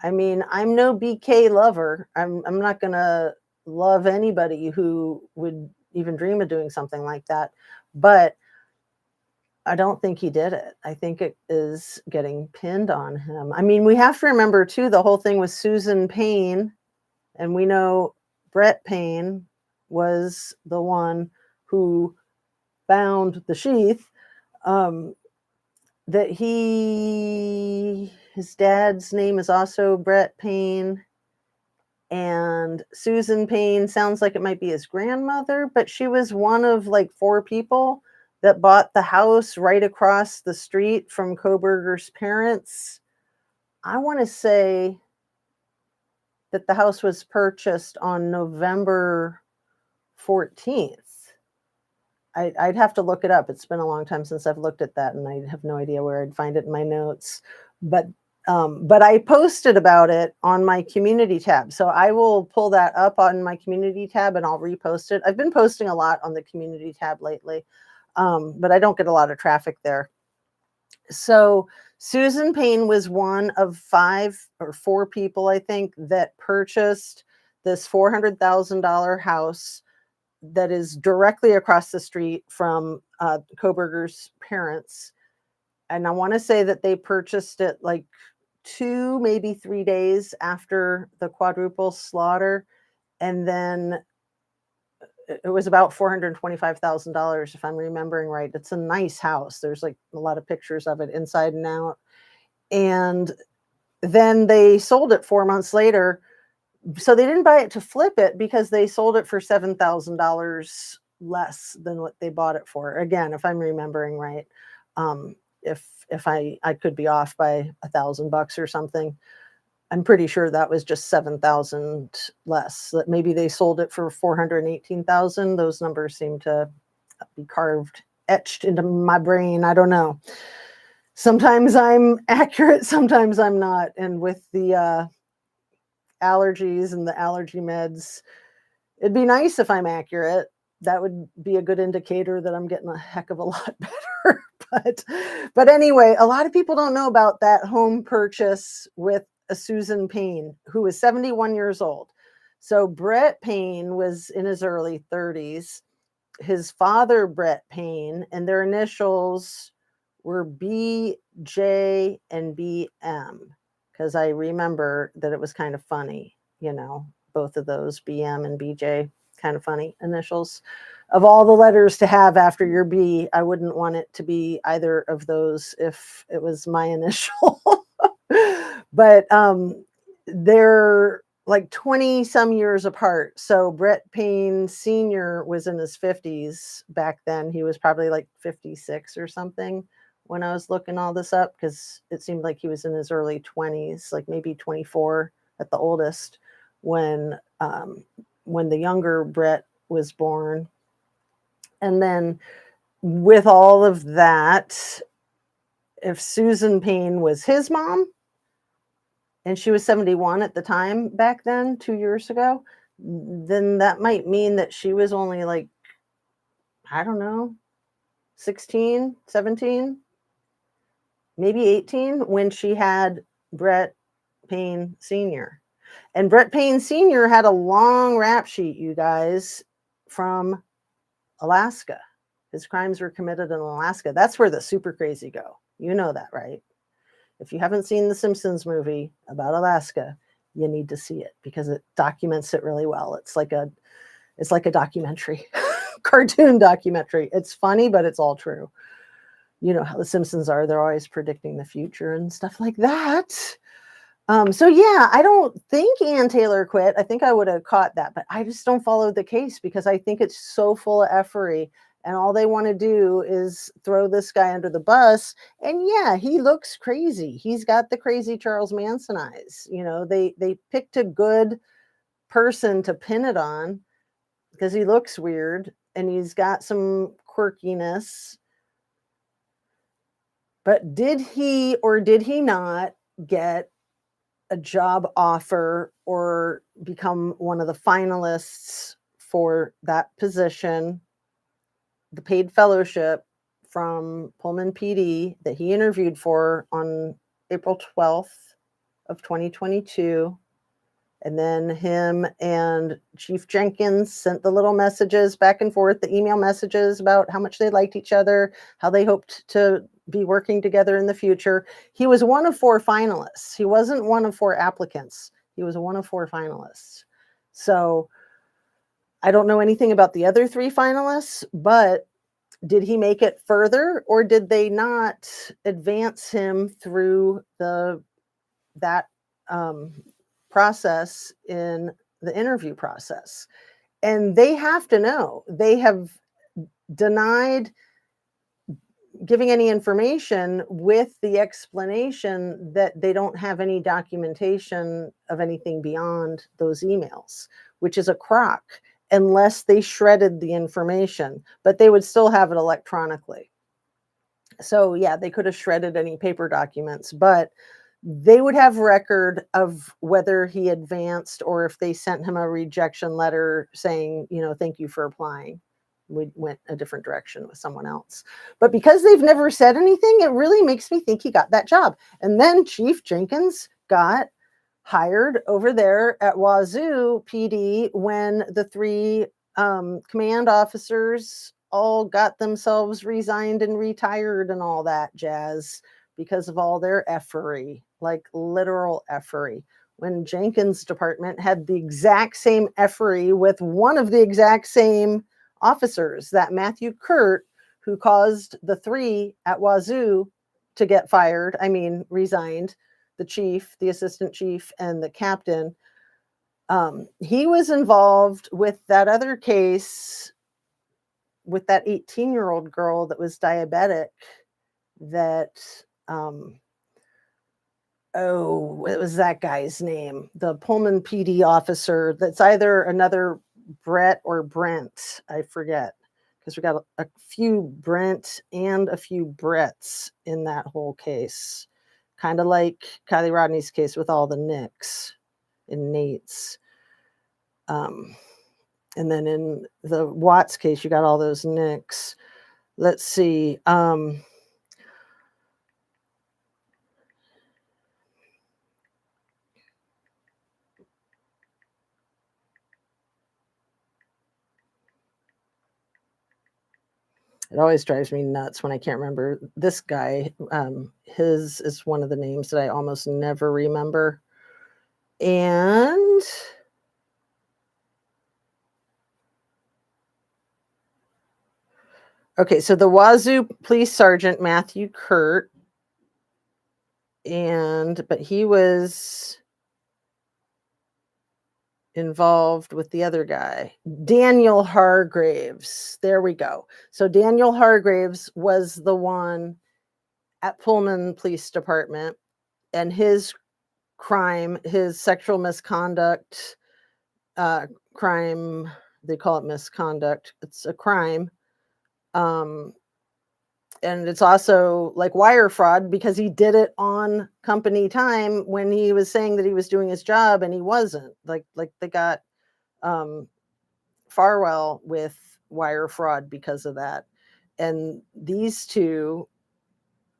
I mean, I'm no BK lover. I'm not going to love anybody who would even dream of doing something like that. But I don't think he did it. I think it is getting pinned on him. I mean, we have to remember, too, the whole thing with Susan Payne. And we know Brett Payne was the one who found the sheath. That his dad's name is also Brett Payne. And Susan Payne sounds like it might be his grandmother, but she was one of like 4 people that bought the house right across the street from Kohberger's parents. I want to say that the house was purchased on November 14th. I'd have to look it up. It's been a long time since I've looked at that, and I have no idea where I'd find it in my notes. But I posted about it on my community tab. So I will pull that up on my community tab and I'll repost it. I've been posting a lot on the community tab lately, but I don't get a lot of traffic there. So Susan Payne was one of 5 or 4 people, I think, that purchased this $400,000 house that is directly across the street from Kohberger's parents. And I want to say that they purchased it like 2, maybe 3 days after the quadruple slaughter. And then it was about $425,000, if I'm remembering right. It's a nice house. There's like a lot of pictures of it inside and out. And then they sold it 4 months later. So they didn't buy it to flip it because they sold it for $7,000 less than what they bought it for. Again, if I'm remembering right, if I could be off by $1,000 or something. I'm pretty sure that was just 7,000 less. That maybe they sold it for 418,000. Those numbers seem to be carved, etched into my brain. I don't know. Sometimes I'm accurate, sometimes I'm not. And with the allergies and the allergy meds, it'd be nice if I'm accurate. That would be a good indicator that I'm getting a heck of a lot better. but anyway, a lot of people don't know about that home purchase with a Susan Payne, who is 71 years old. So Brett Payne was in his early 30s. His father, Brett Payne, and their initials were BJ and BM, because I remember that it was kind of funny, both of those, BM and BJ, kind of funny initials. Of all the letters to have after your B, I wouldn't want it to be either of those if it was my initial. But they're like 20 some years apart. So Brett Payne Sr. was in his 50s back then. He was probably like 56 or something when I was looking all this up, because it seemed like he was in his early 20s, like maybe 24 at the oldest, when the younger Brett was born. And then with all of that, if Susan Payne was his mom, and she was 71 at the time back then, 2 years ago, then that might mean that she was only like, I don't know, 16, 17, maybe 18 when she had Brett Payne Sr. And Brett Payne Sr. had a long rap sheet, you guys, from Alaska. His crimes were committed in Alaska. That's where the super crazy go. You know that, right? If you haven't seen the Simpsons movie about Alaska, you need to see it because it documents it really well. It's like a documentary, cartoon documentary. It's funny, but it's all true. You know how the Simpsons are. They're always predicting the future and stuff like that. So yeah, I don't think Ann Taylor quit. I think I would have caught that, but I just don't follow the case because I think it's so full of effery. And all they want to do is throw this guy under the bus. And yeah, he looks crazy. He's got the crazy Charles Manson eyes. They picked a good person to pin it on because he looks weird and he's got some quirkiness. But did he or did he not get a job offer or become one of the finalists for that position, the paid fellowship from Pullman PD that he interviewed for on April 12th of 2022? And then him and Chief Jenkins sent the little messages back and forth, the email messages about how much they liked each other, how they hoped to be working together in the future. He was one of 4 finalists. He wasn't one of 4 applicants. He was one of 4 finalists. So I don't know anything about the other 3 finalists, but did he make it further or did they not advance him through that process in the interview process? And they have to know. They have denied giving any information with the explanation that they don't have any documentation of anything beyond those emails, which is a crock unless they shredded the information, but they would still have it electronically. So yeah, they could have shredded any paper documents, but they would have record of whether he advanced or if they sent him a rejection letter saying, thank you for applying. We went a different direction with someone else. But because they've never said anything, it really makes me think he got that job. And then Chief Jenkins got hired over there at Wazoo PD when the 3 command officers all got themselves resigned and retired and all that jazz because of all their effery, like literal effery. When Jenkins' department had the exact same effery with one of the exact same officers, that Matthew Kurt, who caused the 3 at Wazoo to get fired, resigned, the chief, the assistant chief, and the captain. He was involved with that other case with that 18-year-old girl that was diabetic that oh, what was that guy's name? The Pullman PD officer that's either another Brett or Brent. I forget. Because we got a few Brent and a few Bretts in that whole case. Kind of like Kylie Rodney's case with all the Nicks and Nates. And then in the Watts case, you got all those Nicks. Let's see. It always drives me nuts when I can't remember this guy. His is one of the names that I almost never remember. And okay, so the Wazoo police sergeant, Matthew Kurt, but he was involved with the other guy, Daniel Hargraves. There we go. So Daniel Hargraves was the one at Pullman Police Department, and his crime, his sexual misconduct crime, they call it misconduct. It's a crime. And it's also like wire fraud because he did it on company time when he was saying that he was doing his job and he wasn't. Like they got Farwell with wire fraud because of that. And these two,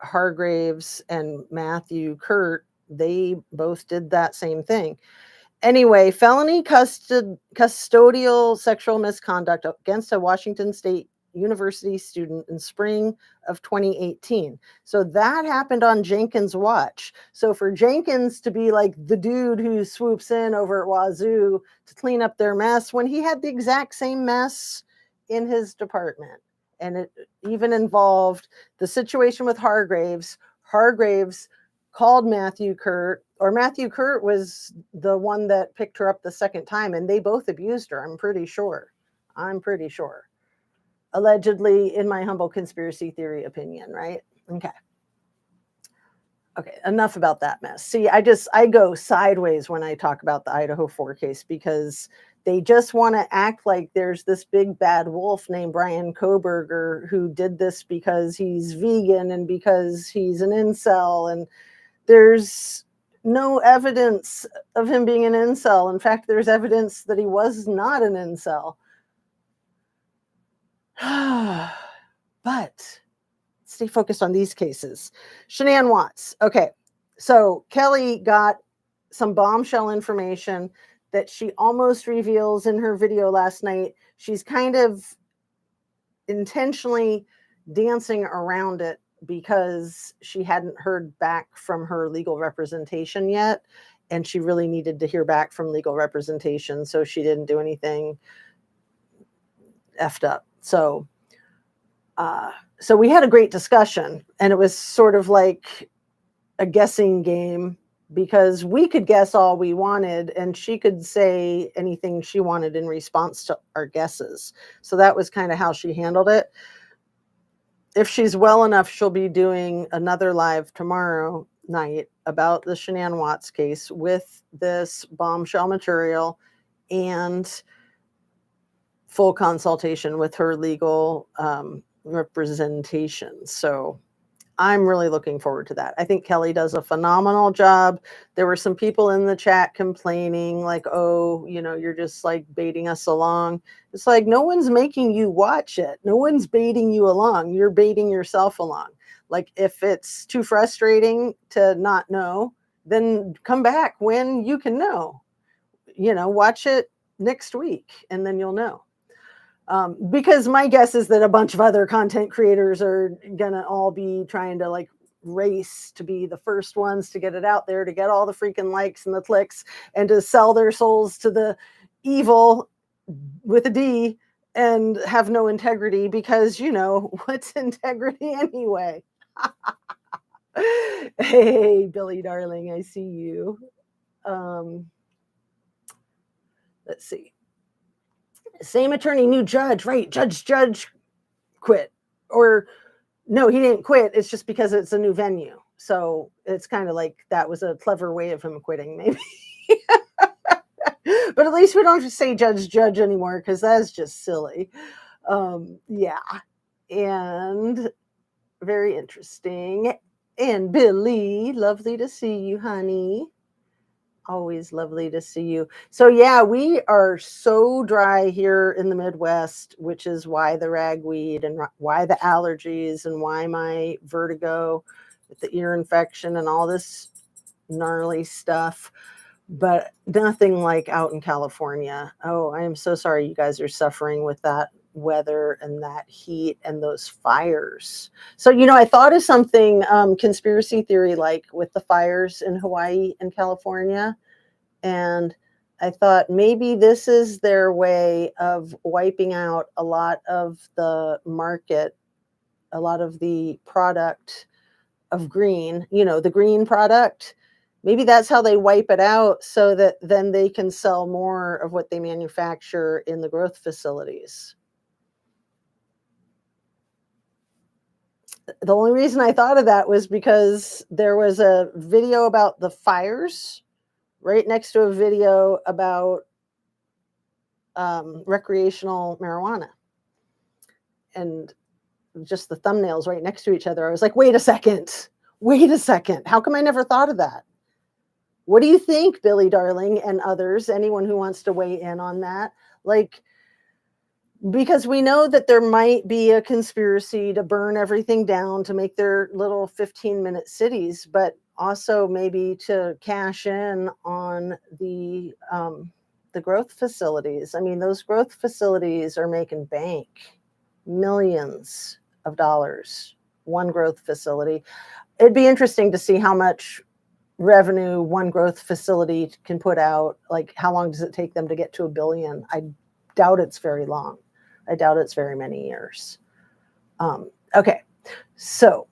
Hargraves and Matthew Kurt, they both did that same thing. Anyway, felony custodial sexual misconduct against a Washington State University student in spring of 2018. So that happened on Jenkins' watch. So for Jenkins to be like the dude who swoops in over at Wazoo to clean up their mess when he had the exact same mess in his department. And it even involved the situation with Hargraves. Hargraves called Matthew Kurt, or Matthew Kurt was the one that picked her up the second time, and they both abused her, I'm pretty sure. Allegedly, in my humble conspiracy theory opinion, right? Okay, enough about that mess. See, I go sideways when I talk about the Idaho 4 case because they just want to act like there's this big bad wolf named Brian Koberger who did this because he's vegan and because he's an incel, and there's no evidence of him being an incel. In fact, there's evidence that he was not an incel. But stay focused on these cases. Shanann Watts. Okay, so Kelly got some bombshell information that she almost reveals in her video last night. She's kind of intentionally dancing around it because she hadn't heard back from her legal representation yet, and she really needed to hear back from legal representation, so she didn't do anything effed up. So we had a great discussion, and it was sort of like a guessing game because we could guess all we wanted and she could say anything she wanted in response to our guesses. So that was kind of how she handled it. If she's well enough, she'll be doing another live tomorrow night about the Shanann Watts case with this bombshell material and full consultation with her legal representation. So I'm really looking forward to that. I think Kelly does a phenomenal job. There were some people in the chat complaining like, oh, you're just like baiting us along. It's like, no one's making you watch it. No one's baiting you along. You're baiting yourself along. Like if it's too frustrating to not know, then come back when you can know. Watch it next week and then you'll know. Because my guess is that a bunch of other content creators are gonna all be trying to like race to be the first ones to get it out there, to get all the freaking likes and the clicks, and to sell their souls to the evil with a D and have no integrity because what's integrity anyway? Hey, Billy darling, I see you. Let's see. Same attorney, new judge, right? Judge quit. Or no, he didn't quit. It's just because it's a new venue. So it's kind of like that was a clever way of him quitting, maybe. But at least we don't have to say judge anymore, because that's just silly. Yeah. And very interesting. And Billy, lovely to see you, honey. Always lovely to see you. So yeah, we are so dry here in the Midwest, which is why the ragweed and why the allergies and why my vertigo with the ear infection and all this gnarly stuff. But nothing like out in California. Oh, I am so sorry you guys are suffering with that weather and that heat and those fires. So, I thought of something conspiracy theory like with the fires in Hawaii and California. And I thought maybe this is their way of wiping out a lot of the market, a lot of the product of green, the green product. Maybe that's how they wipe it out, so that then they can sell more of what they manufacture in the growth facilities. The only reason I thought of that was because there was a video about the fires right next to a video about recreational marijuana. And just the thumbnails right next to each other. I was like, wait a second. How come I never thought of that? What do you think, Billy Darling and others, anyone who wants to weigh in on that? Like, because we know that there might be a conspiracy to burn everything down to make their little 15-minute cities, but also maybe to cash in on the growth facilities. I mean, those growth facilities are making bank, millions of dollars, one growth facility. It'd be interesting to see how much revenue one growth facility can put out. Like, how long does it take them to get to $1 billion? I doubt it's very long. I doubt it's very many years. Okay, so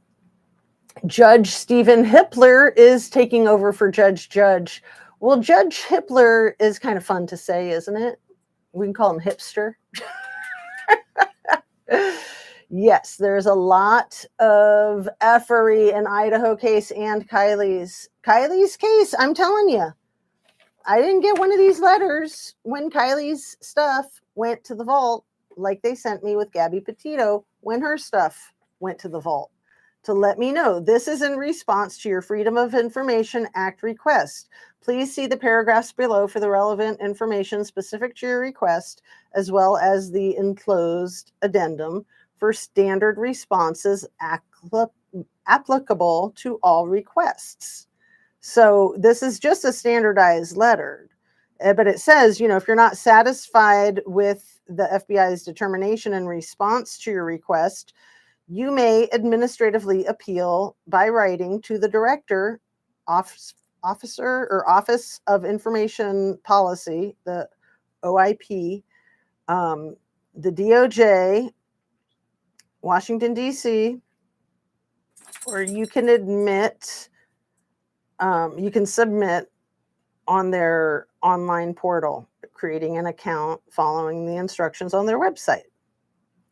Judge Stephen Hippler is taking over for Judge. Well, Judge Hippler is kind of fun to say, isn't it? We can call him hipster. Yes, there's a lot of effery in Idaho case and Kylie's case. I'm telling you, I didn't get one of these letters when Kylie's stuff went to the vault, like they sent me with Gabby Petito when her stuff went to the vault, to let me know this is in response to your Freedom of Information Act request. Please see the paragraphs below for the relevant information specific to your request, as well as the enclosed addendum for standard responses applicable to all requests. So this is just a standardized letter, but it says, if you're not satisfied with the FBI's determination in response to your request, you may administratively appeal by writing to the Director, Office of Information Policy, the OIP, the DOJ, Washington, D.C., or you can you can submit on their online portal, creating an account, following the instructions on their website.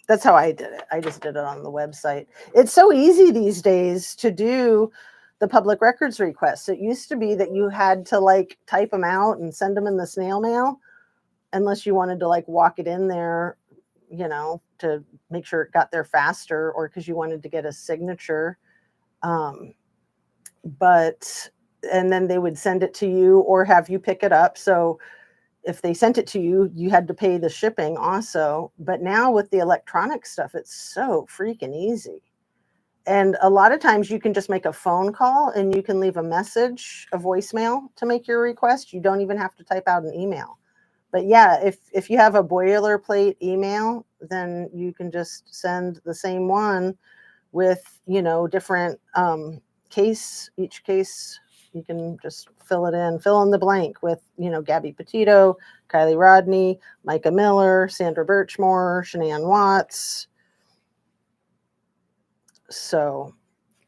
That's how I did it. I just did it on the website. It's so easy these days to do the public records requests. It used to be that you had to type them out and send them in the snail mail, unless you wanted to walk it in there, to make sure it got there faster, or because you wanted to get a signature. And then they would send it to you or have you pick it up. So if they sent it to you, you had to pay the shipping also. But now with the electronic stuff, it's so freaking easy. And a lot of times you can just make a phone call and you can leave a message, a voicemail, to make your request. You don't even have to type out an email. But yeah, if you have a boilerplate email, then you can just send the same one with, different each case. You can just fill in the blank with, Gabby Petito, Kylie Rodney, Micah Miller, Sandra Birchmore, Shanann Watts. So,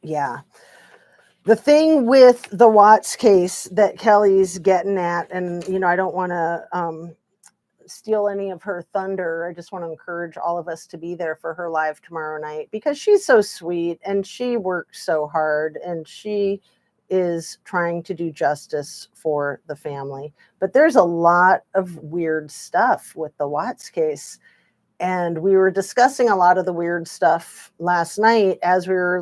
yeah. The thing with the Watts case that Kelly's getting at, and, I don't want to steal any of her thunder. I just want to encourage all of us to be there for her live tomorrow night because she's so sweet and she works so hard and she is trying to do justice for the family. But there's a lot of weird stuff with the Watts case. And we were discussing a lot of the weird stuff last night as we were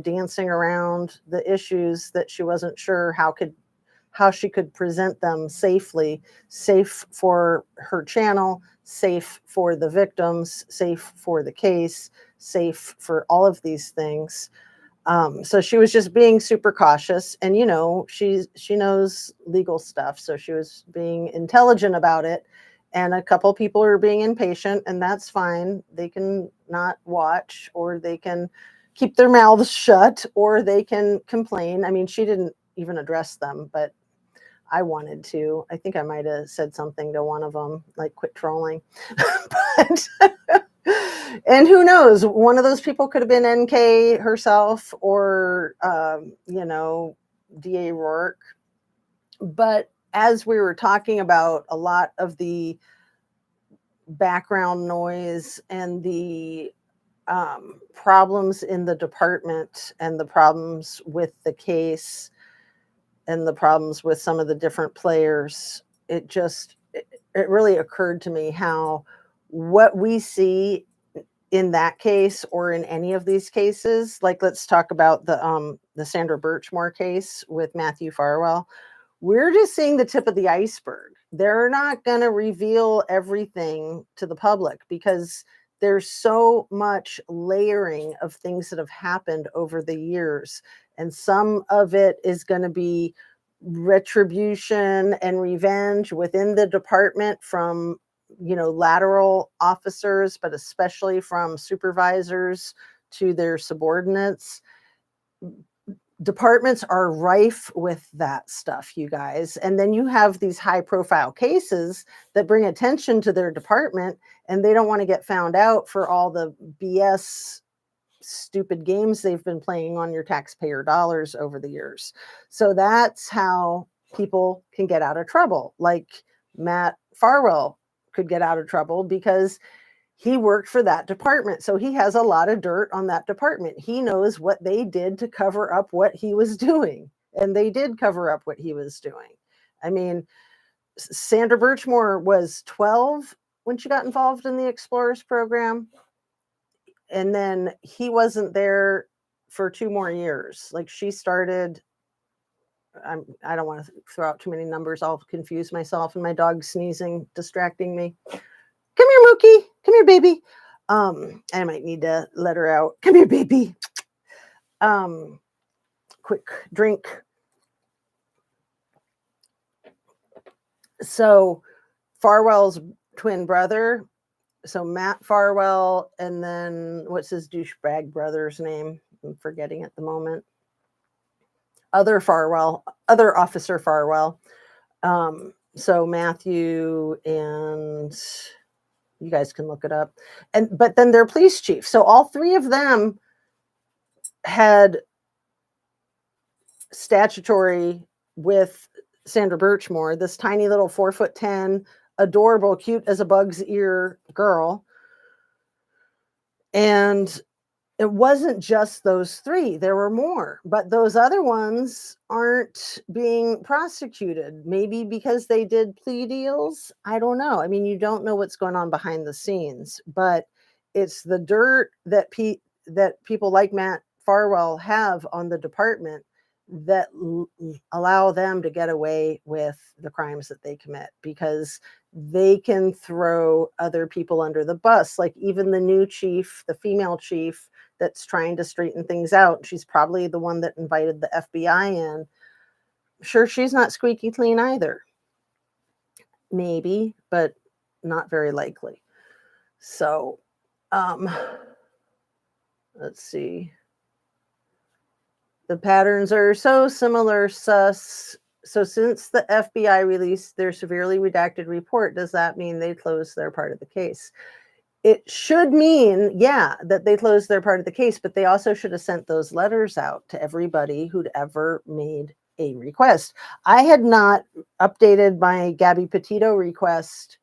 dancing around the issues that she wasn't sure how she could present them safely, safe for her channel, safe for the victims, safe for the case, safe for all of these things. So she was just being super cautious, and she knows legal stuff, so she was being intelligent about it. And a couple people are being impatient, and that's fine. They can not watch, or they can keep their mouths shut, or they can complain. I mean, she didn't even address them, but I wanted to. I think I might have said something to one of them, like quit trolling. But and who knows? One of those people could have been NK herself or, DA Rourke. But as we were talking about a lot of the background noise and the problems in the department and the problems with the case and the problems with some of the different players, it really occurred to me how what we see in that case or in any of these cases, like let's talk about the Sandra Birchmore case with Matthew Farwell. We're just seeing the tip of the iceberg. They're not going to reveal everything to the public because there's so much layering of things that have happened over the years. And some of it is going to be retribution and revenge within the department from, lateral officers, but especially from supervisors to their subordinates. Departments are rife with that stuff, you guys. And then you have these high profile cases that bring attention to their department, and they don't want to get found out for all the BS stupid games they've been playing on your taxpayer dollars over the years. So that's how people can get out of trouble. Like Matt Farwell could get out of trouble because he worked for that department. So he has a lot of dirt on that department. He knows what they did to cover up what he was doing. And they did cover up what he was doing. I mean, Sandra Birchmore was 12 when she got involved in the Explorers program. And then he wasn't there for 2 more years. Like she started, I don't want to throw out too many numbers. I'll confuse myself and my dog sneezing, distracting me. Come here, Mookie. Come here, baby. I might need to let her out. Come here, baby. Quick drink. So Farwell's twin brother. So Matt Farwell, and then what's his douchebag brother's name? I'm forgetting at the moment. Other Officer Farwell. So Matthew, and you guys can look it up. But then their police chief. So all 3 of them had statutory with Sandra Birchmore, this tiny little 4'10", adorable, cute as a bug's ear girl. And it wasn't just those 3. There were more, but those other ones aren't being prosecuted. Maybe because they did plea deals. I don't know. I mean, you don't know what's going on behind the scenes, but it's the dirt that people like Matt Farwell have on the department that allow them to get away with the crimes that they commit, because they can throw other people under the bus. Like even the new chief, the female chief that's trying to straighten things out, she's probably the one that invited the FBI in. Sure, she's not squeaky clean either. Maybe, but not very likely. So, let's see. The patterns are so similar, sus. So since the FBI released their severely redacted report, does that mean they closed their part of the case? It should mean, yeah, that they closed their part of the case, but they also should have sent those letters out to everybody who'd ever made a request. I had not updated my Gabby Petito request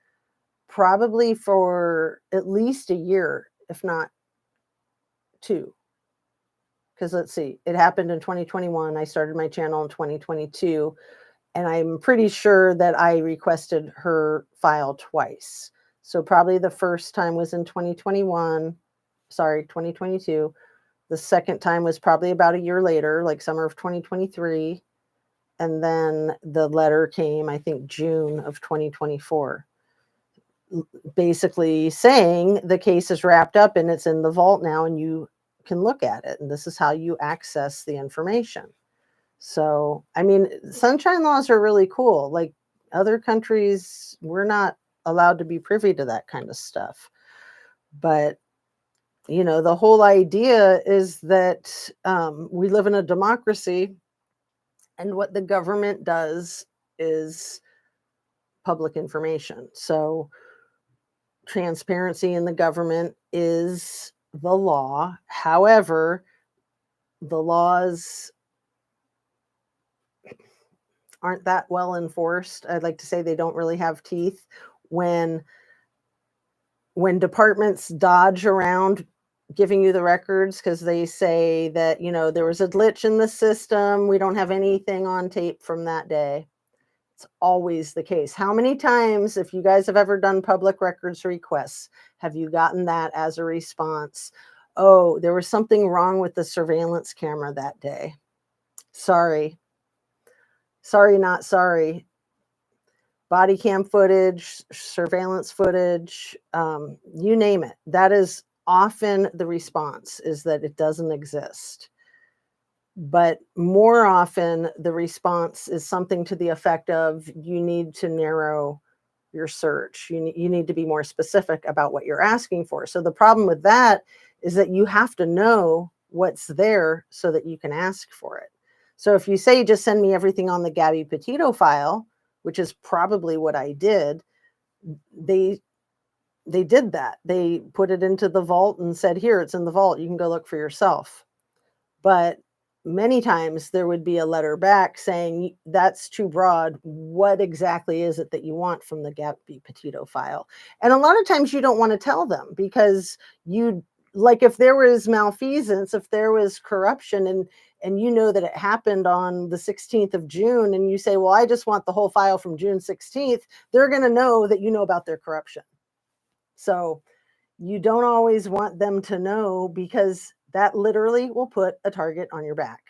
probably for at least a year, if not 2. Because let's see, it happened in 2021. I started my channel in 2022, and I'm pretty sure that I requested her file twice. So probably the first time was in 2021, sorry, 2022. The second time was probably about a year later, like summer of 2023. And then the letter came, I think, June of 2024, basically saying the case is wrapped up and it's in the vault now and you can look at it. And this is how you access the information. So, I mean, sunshine laws are really cool. Like other countries, we're not allowed to be privy to that kind of stuff. But, you know, the whole idea is that we live in a democracy, and what the government does is public information. So, transparency in the government is the law. However, the laws aren't that well enforced. I'd like to say they don't really have teeth. When departments dodge around giving you the records because they say that, you know, there was a glitch in the system, we don't have anything on tape from that day. It's always the case. How many times, if you guys have ever done public records requests, have you gotten that as a response? Oh, there was something wrong with the surveillance camera that day. Sorry. Sorry, not sorry. Body cam footage, surveillance footage, you name it. That is often the response, is that it doesn't exist. But more often, the response is something to the effect of, you need to narrow your search. You need to be more specific about what you're asking for. So the problem with that is that you have to know what's there so that you can ask for it. So if you say, just send me everything on the Gabby Petito file, which is probably what I did, they did that. They put it into the vault and said, here, it's in the vault. You can go look for yourself. But many times there would be a letter back saying, that's too broad. What exactly is it that you want from the Gabby Petito file? And a lot of times you don't want to tell them, because you, like, if there was malfeasance, if there was corruption, and you know that it happened on the 16th of June, and you say, well, I just want the whole file from June 16th, they're going to know that you know about their corruption. So you don't always want them to know, because that literally will put a target on your back.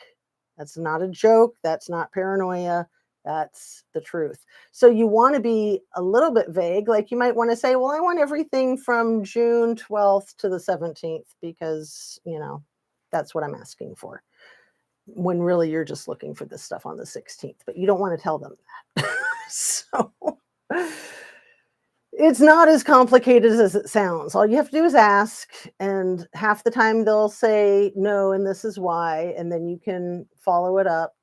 That's not a joke. That's not paranoia. That's the truth. So you want to be a little bit vague. Like you might want to say, well, I want everything from June 12th to the 17th, because, you know, that's what I'm asking for. When really you're just looking for this stuff on the 16th, but you don't want to tell them that. So it's not as complicated as it sounds. All you have to do is ask, and half the time they'll say no, and this is why, and then you can follow it up.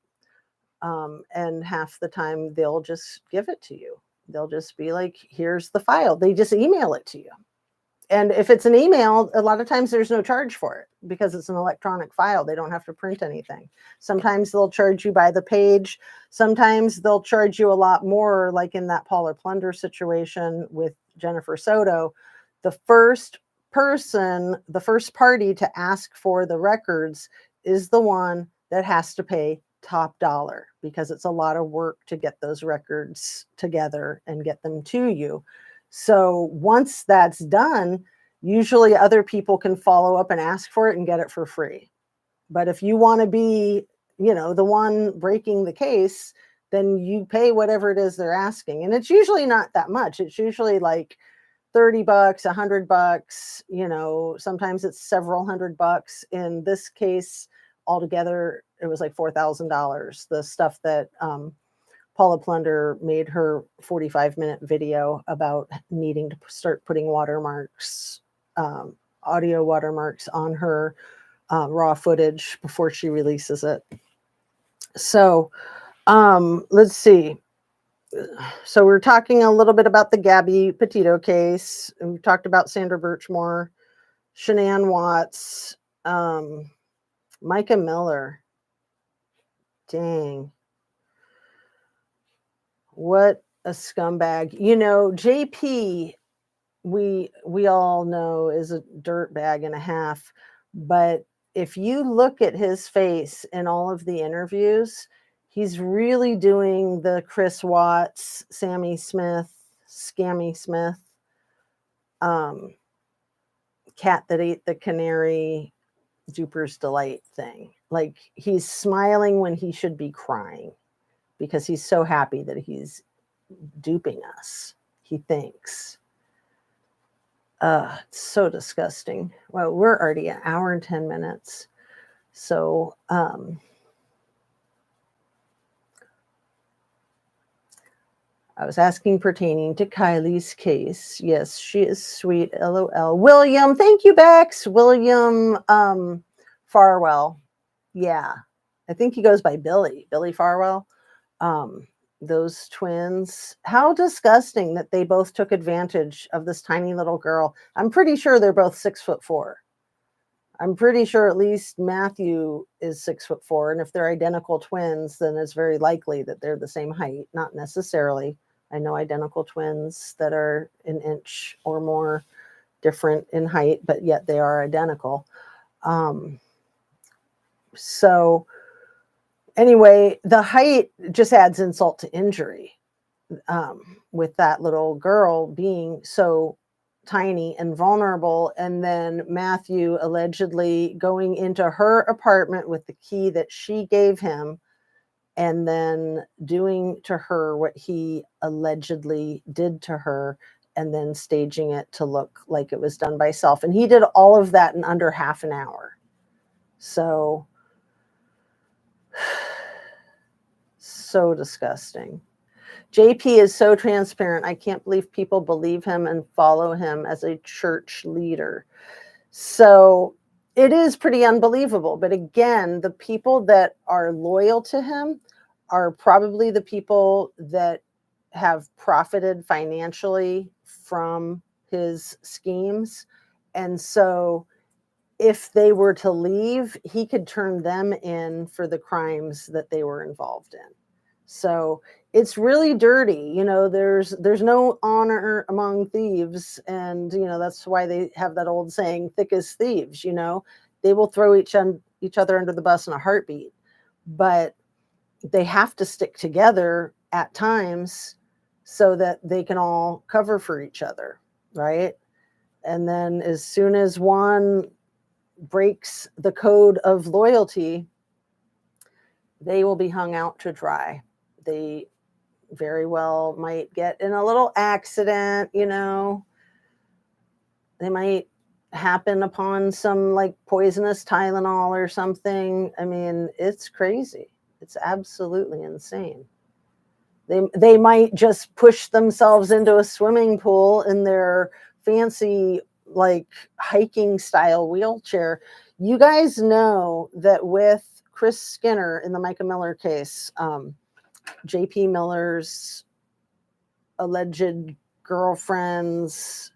And half the time they'll just give it to you. They'll just be like, here's the file. They just email it to you. And if it's an email, a lot of times there's no charge for it, because it's an electronic file. They don't have to print anything. Sometimes they'll charge you by the page. Sometimes they'll charge you a lot more, like in that Paula Plunder situation with Jennifer Soto. The first person, the first party to ask for the records is the one that has to pay top dollar, because it's a lot of work to get those records together and get them to you. So once that's done, usually other people can follow up and ask for it and get it for free. But if you want to be, you know, the one breaking the case, then you pay whatever it is they're asking. And it's usually not that much. It's usually like $30, $100, you know, sometimes it's several $100. In this case, altogether, it was like $4,000. The stuff that Paula Plunder made her 45-minute video about needing to start putting watermarks, audio watermarks on her raw footage before she releases it. So let's see. So we're talking a little bit about the Gabby Petito case, and we talked about Sandra Birchmore, Shanann Watts, Micah Miller. Dang. What a scumbag. You know, JP we all know is a dirt bag and a half. But if you look at his face in all of the interviews, he's really doing the Chris Watts, Sammy Smith, Scammy Smith, cat that ate the canary, Duper's delight thing. Like, he's smiling when he should be crying because he's so happy that he's duping us, he thinks. It's so disgusting. Well, we're already an hour and 10 minutes. So, I was asking pertaining to Kylie's case. Yes, she is sweet. LOL. William, thank you, Bex. William Farwell. Yeah. I think he goes by Billy Farwell. Those twins. How disgusting that they both took advantage of this tiny little girl. I'm pretty sure they're both 6'4". I'm pretty sure at least Matthew is 6'4". And if they're identical twins, then it's very likely that they're the same height. Not necessarily. I know identical twins that are an inch or more different in height, but yet they are identical. So anyway, the height just adds insult to injury, with that little girl being so tiny and vulnerable. And then Matthew allegedly going into her apartment with the key that she gave him, and then doing to her what he allegedly did to her, and then staging it to look like it was done by self. And he did all of that in under half an hour. So disgusting. JP is so transparent. I can't believe people believe him and follow him as a church leader. So it is pretty unbelievable. But again, the people that are loyal to him are probably the people that have profited financially from his schemes. And so if they were to leave, he could turn them in for the crimes that they were involved in. So it's really dirty. There's no honor among thieves. And, that's why they have that old saying, thick as thieves. They will throw each other under the bus in a heartbeat, but they have to stick together at times so that they can all cover for each other. Right. And then as soon as one breaks the code of loyalty, they will be hung out to dry. They very well might get in a little accident, they might happen upon some like poisonous Tylenol or something. I mean, it's crazy. It's absolutely insane. They might just push themselves into a swimming pool in their fancy like hiking style wheelchair. You guys know that with Chris Skinner in the Micah Miller case, JP Miller's alleged girlfriend's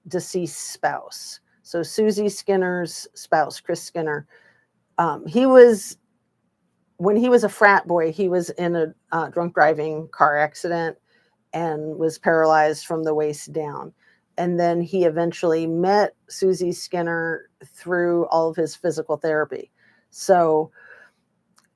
deceased spouse. So Susie Skinner's spouse, Chris Skinner, when he was a frat boy, he was in a drunk driving car accident and was paralyzed from the waist down. And then he eventually met Susie Skinner through all of his physical therapy. So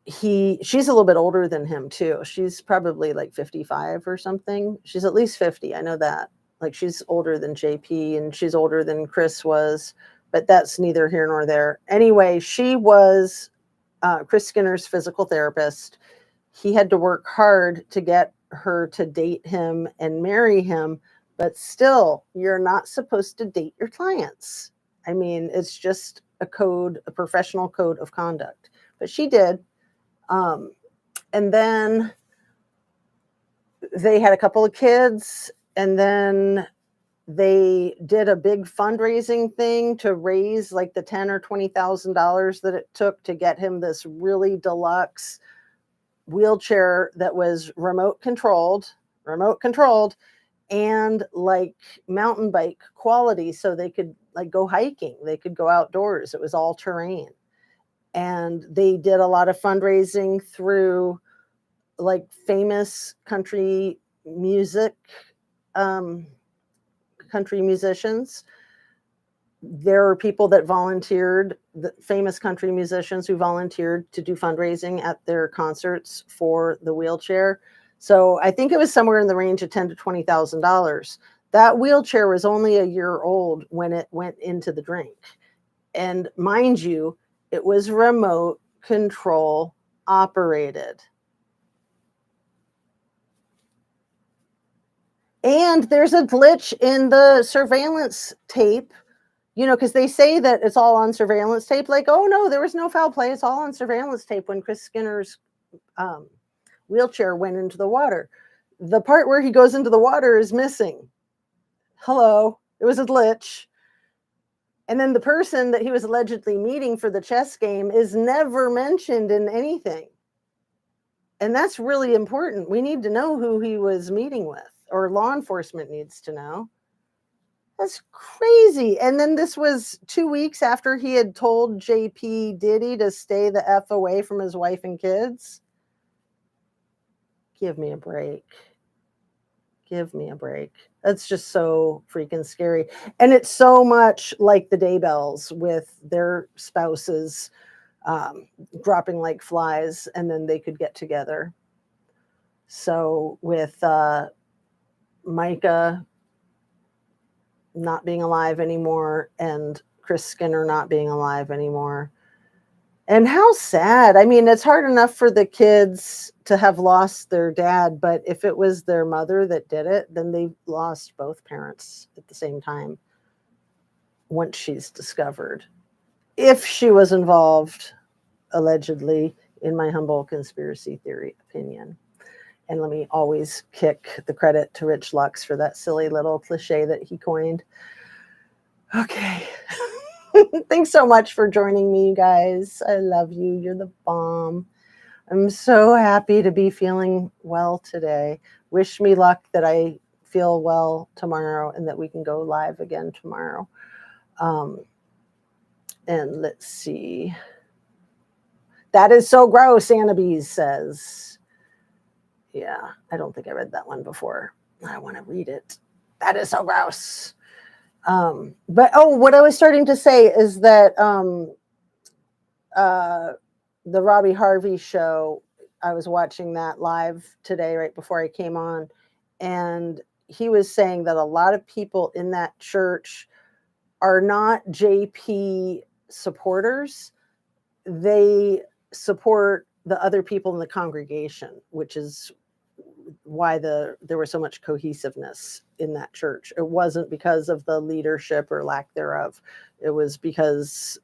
she's a little bit older than him too. She's probably like 55 or something. She's at least 50. I know that. Like, she's older than JP and she's older than Chris was, but that's neither here nor there. Anyway, she was Chris Skinner's physical therapist. He had to work hard to get her to date him and marry him, but still, you're not supposed to date your clients. I mean, it's just a professional code of conduct. But she did. And then they had a couple of kids, and then they did a big fundraising thing to raise like the $10,000 or $20,000 that it took to get him this really deluxe wheelchair that was remote controlled and like mountain bike quality, so they could like go hiking, they could go outdoors. It was all terrain. And they did a lot of fundraising through like famous country music country musicians. There are people that volunteered, the famous country musicians who volunteered to do fundraising at their concerts for the wheelchair. So I think it was somewhere in the range of $10,000 to $20,000. That wheelchair was only a year old when it went into the drink. And mind you, it was remote control operated. And there's a glitch in the surveillance tape, because they say that it's all on surveillance tape. Like, oh no, there was no foul play. It's all on surveillance tape when Chris Skinner's wheelchair went into the water. The part where he goes into the water is missing. Hello, it was a glitch. And then the person that he was allegedly meeting for the chess game is never mentioned in anything. And that's really important. We need to know who he was meeting with, or law enforcement needs to know. That's crazy. And then this was 2 weeks after he had told JP Diddy to stay the F away from his wife and kids. Give me a break. Give me a break. That's just so freaking scary. And it's so much like the Daybells with their spouses dropping like flies, and then they could get together. So with Micah not being alive anymore and Chris Skinner not being alive anymore. And how sad. I mean, it's hard enough for the kids to have lost their dad, but if it was their mother that did it, then they lost both parents at the same time once she's discovered. If she was involved, allegedly, in my humble conspiracy theory opinion. And let me always kick the credit to Rich Lux for that silly little cliche that he coined. Okay. Thanks so much for joining me, you guys. I love you. You're the bomb. I'm so happy to be feeling well today. Wish me luck that I feel well tomorrow and that we can go live again tomorrow. And let's see. That is so gross, Annabise says. Yeah, I don't think I read that one before. I want to read it. That is so gross. But what I was starting to say is that the Robbie Harvey show, I was watching that live today right before I came on, and he was saying that a lot of people in that church are not JP supporters. They support the other people in the congregation, which is why there was so much cohesiveness in that church. It wasn't because of the leadership or lack thereof. It was because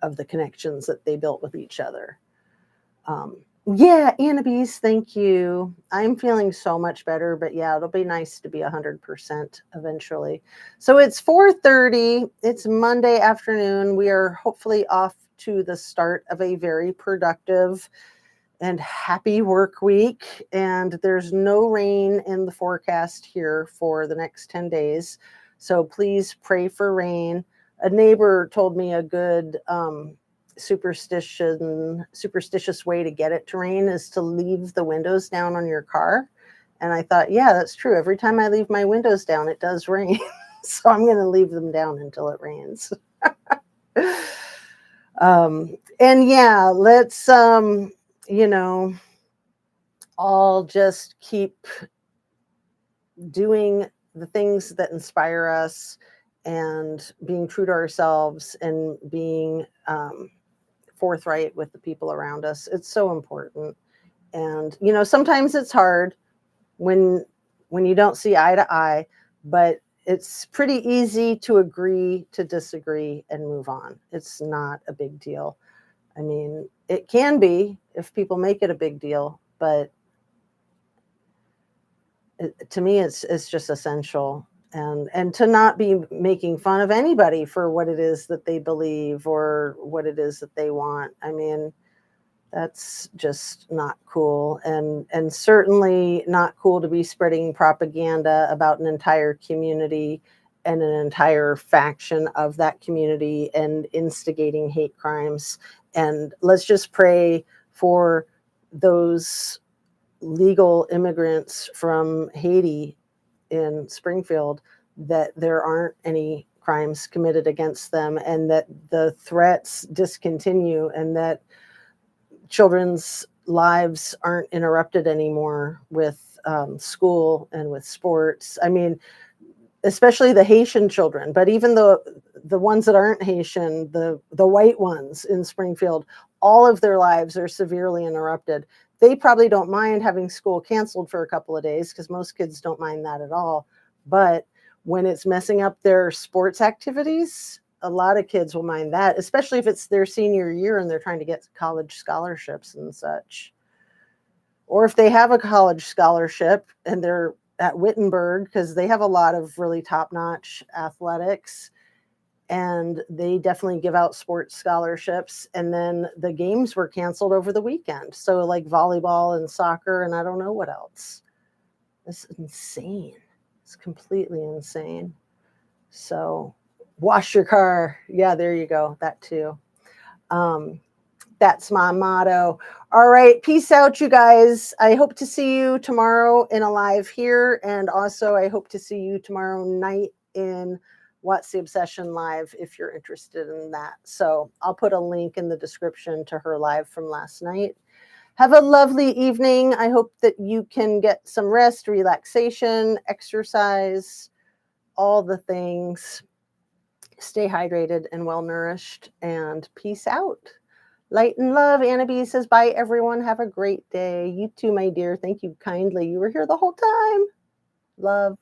of the connections that they built with each other. Yeah, Annabise, thank you. I'm feeling so much better, but yeah, it'll be nice to be 100% eventually. So it's 4:30. It's Monday afternoon. We are hopefully off to the start of a very productive and happy work week. And there's no rain in the forecast here for the next 10 days. So please pray for rain. A neighbor told me a good superstitious way to get it to rain is to leave the windows down on your car. And I thought, yeah, that's true. Every time I leave my windows down, it does rain. So I'm going to leave them down until it rains. And yeah, let's, all just keep doing the things that inspire us and being true to ourselves and being forthright with the people around us. It's so important. And, sometimes it's hard when you don't see eye to eye, but it's pretty easy to agree to disagree and move on. It's not a big deal. I mean, it can be if people make it a big deal, but to me, it's just essential. And to not be making fun of anybody for what it is that they believe or what it is that they want. I mean, that's just not cool. And certainly not cool to be spreading propaganda about an entire community and an entire faction of that community and instigating hate crimes. And let's just pray for those legal immigrants from Haiti in Springfield that there aren't any crimes committed against them, and that the threats discontinue, and that children's lives aren't interrupted anymore with school and with sports. I mean, especially the Haitian children, but even the ones that aren't Haitian, the white ones in Springfield, all of their lives are severely interrupted. They probably don't mind having school canceled for a couple of days, because most kids don't mind that at all. But when it's messing up their sports activities, a lot of kids will mind that, especially if it's their senior year and they're trying to get college scholarships and such. Or if they have a college scholarship and they're at Wittenberg, because they have a lot of really top-notch athletics, and they definitely give out sports scholarships. And then the games were canceled over the weekend. So like volleyball and soccer, and I don't know what else. It's insane. It's completely insane. So wash your car. Yeah, there you go. That too. That's my motto. All right. Peace out, you guys. I hope to see you tomorrow in a live here. And also, I hope to see you tomorrow night in What's the Obsession Live if you're interested in that. So I'll put a link in the description to her live from last night. Have a lovely evening. I hope that you can get some rest, relaxation, exercise, all the things. Stay hydrated and well nourished, and peace out. Light and love. Anna B says, bye, everyone. Have a great day. You too, my dear. Thank you kindly. You were here the whole time. Love.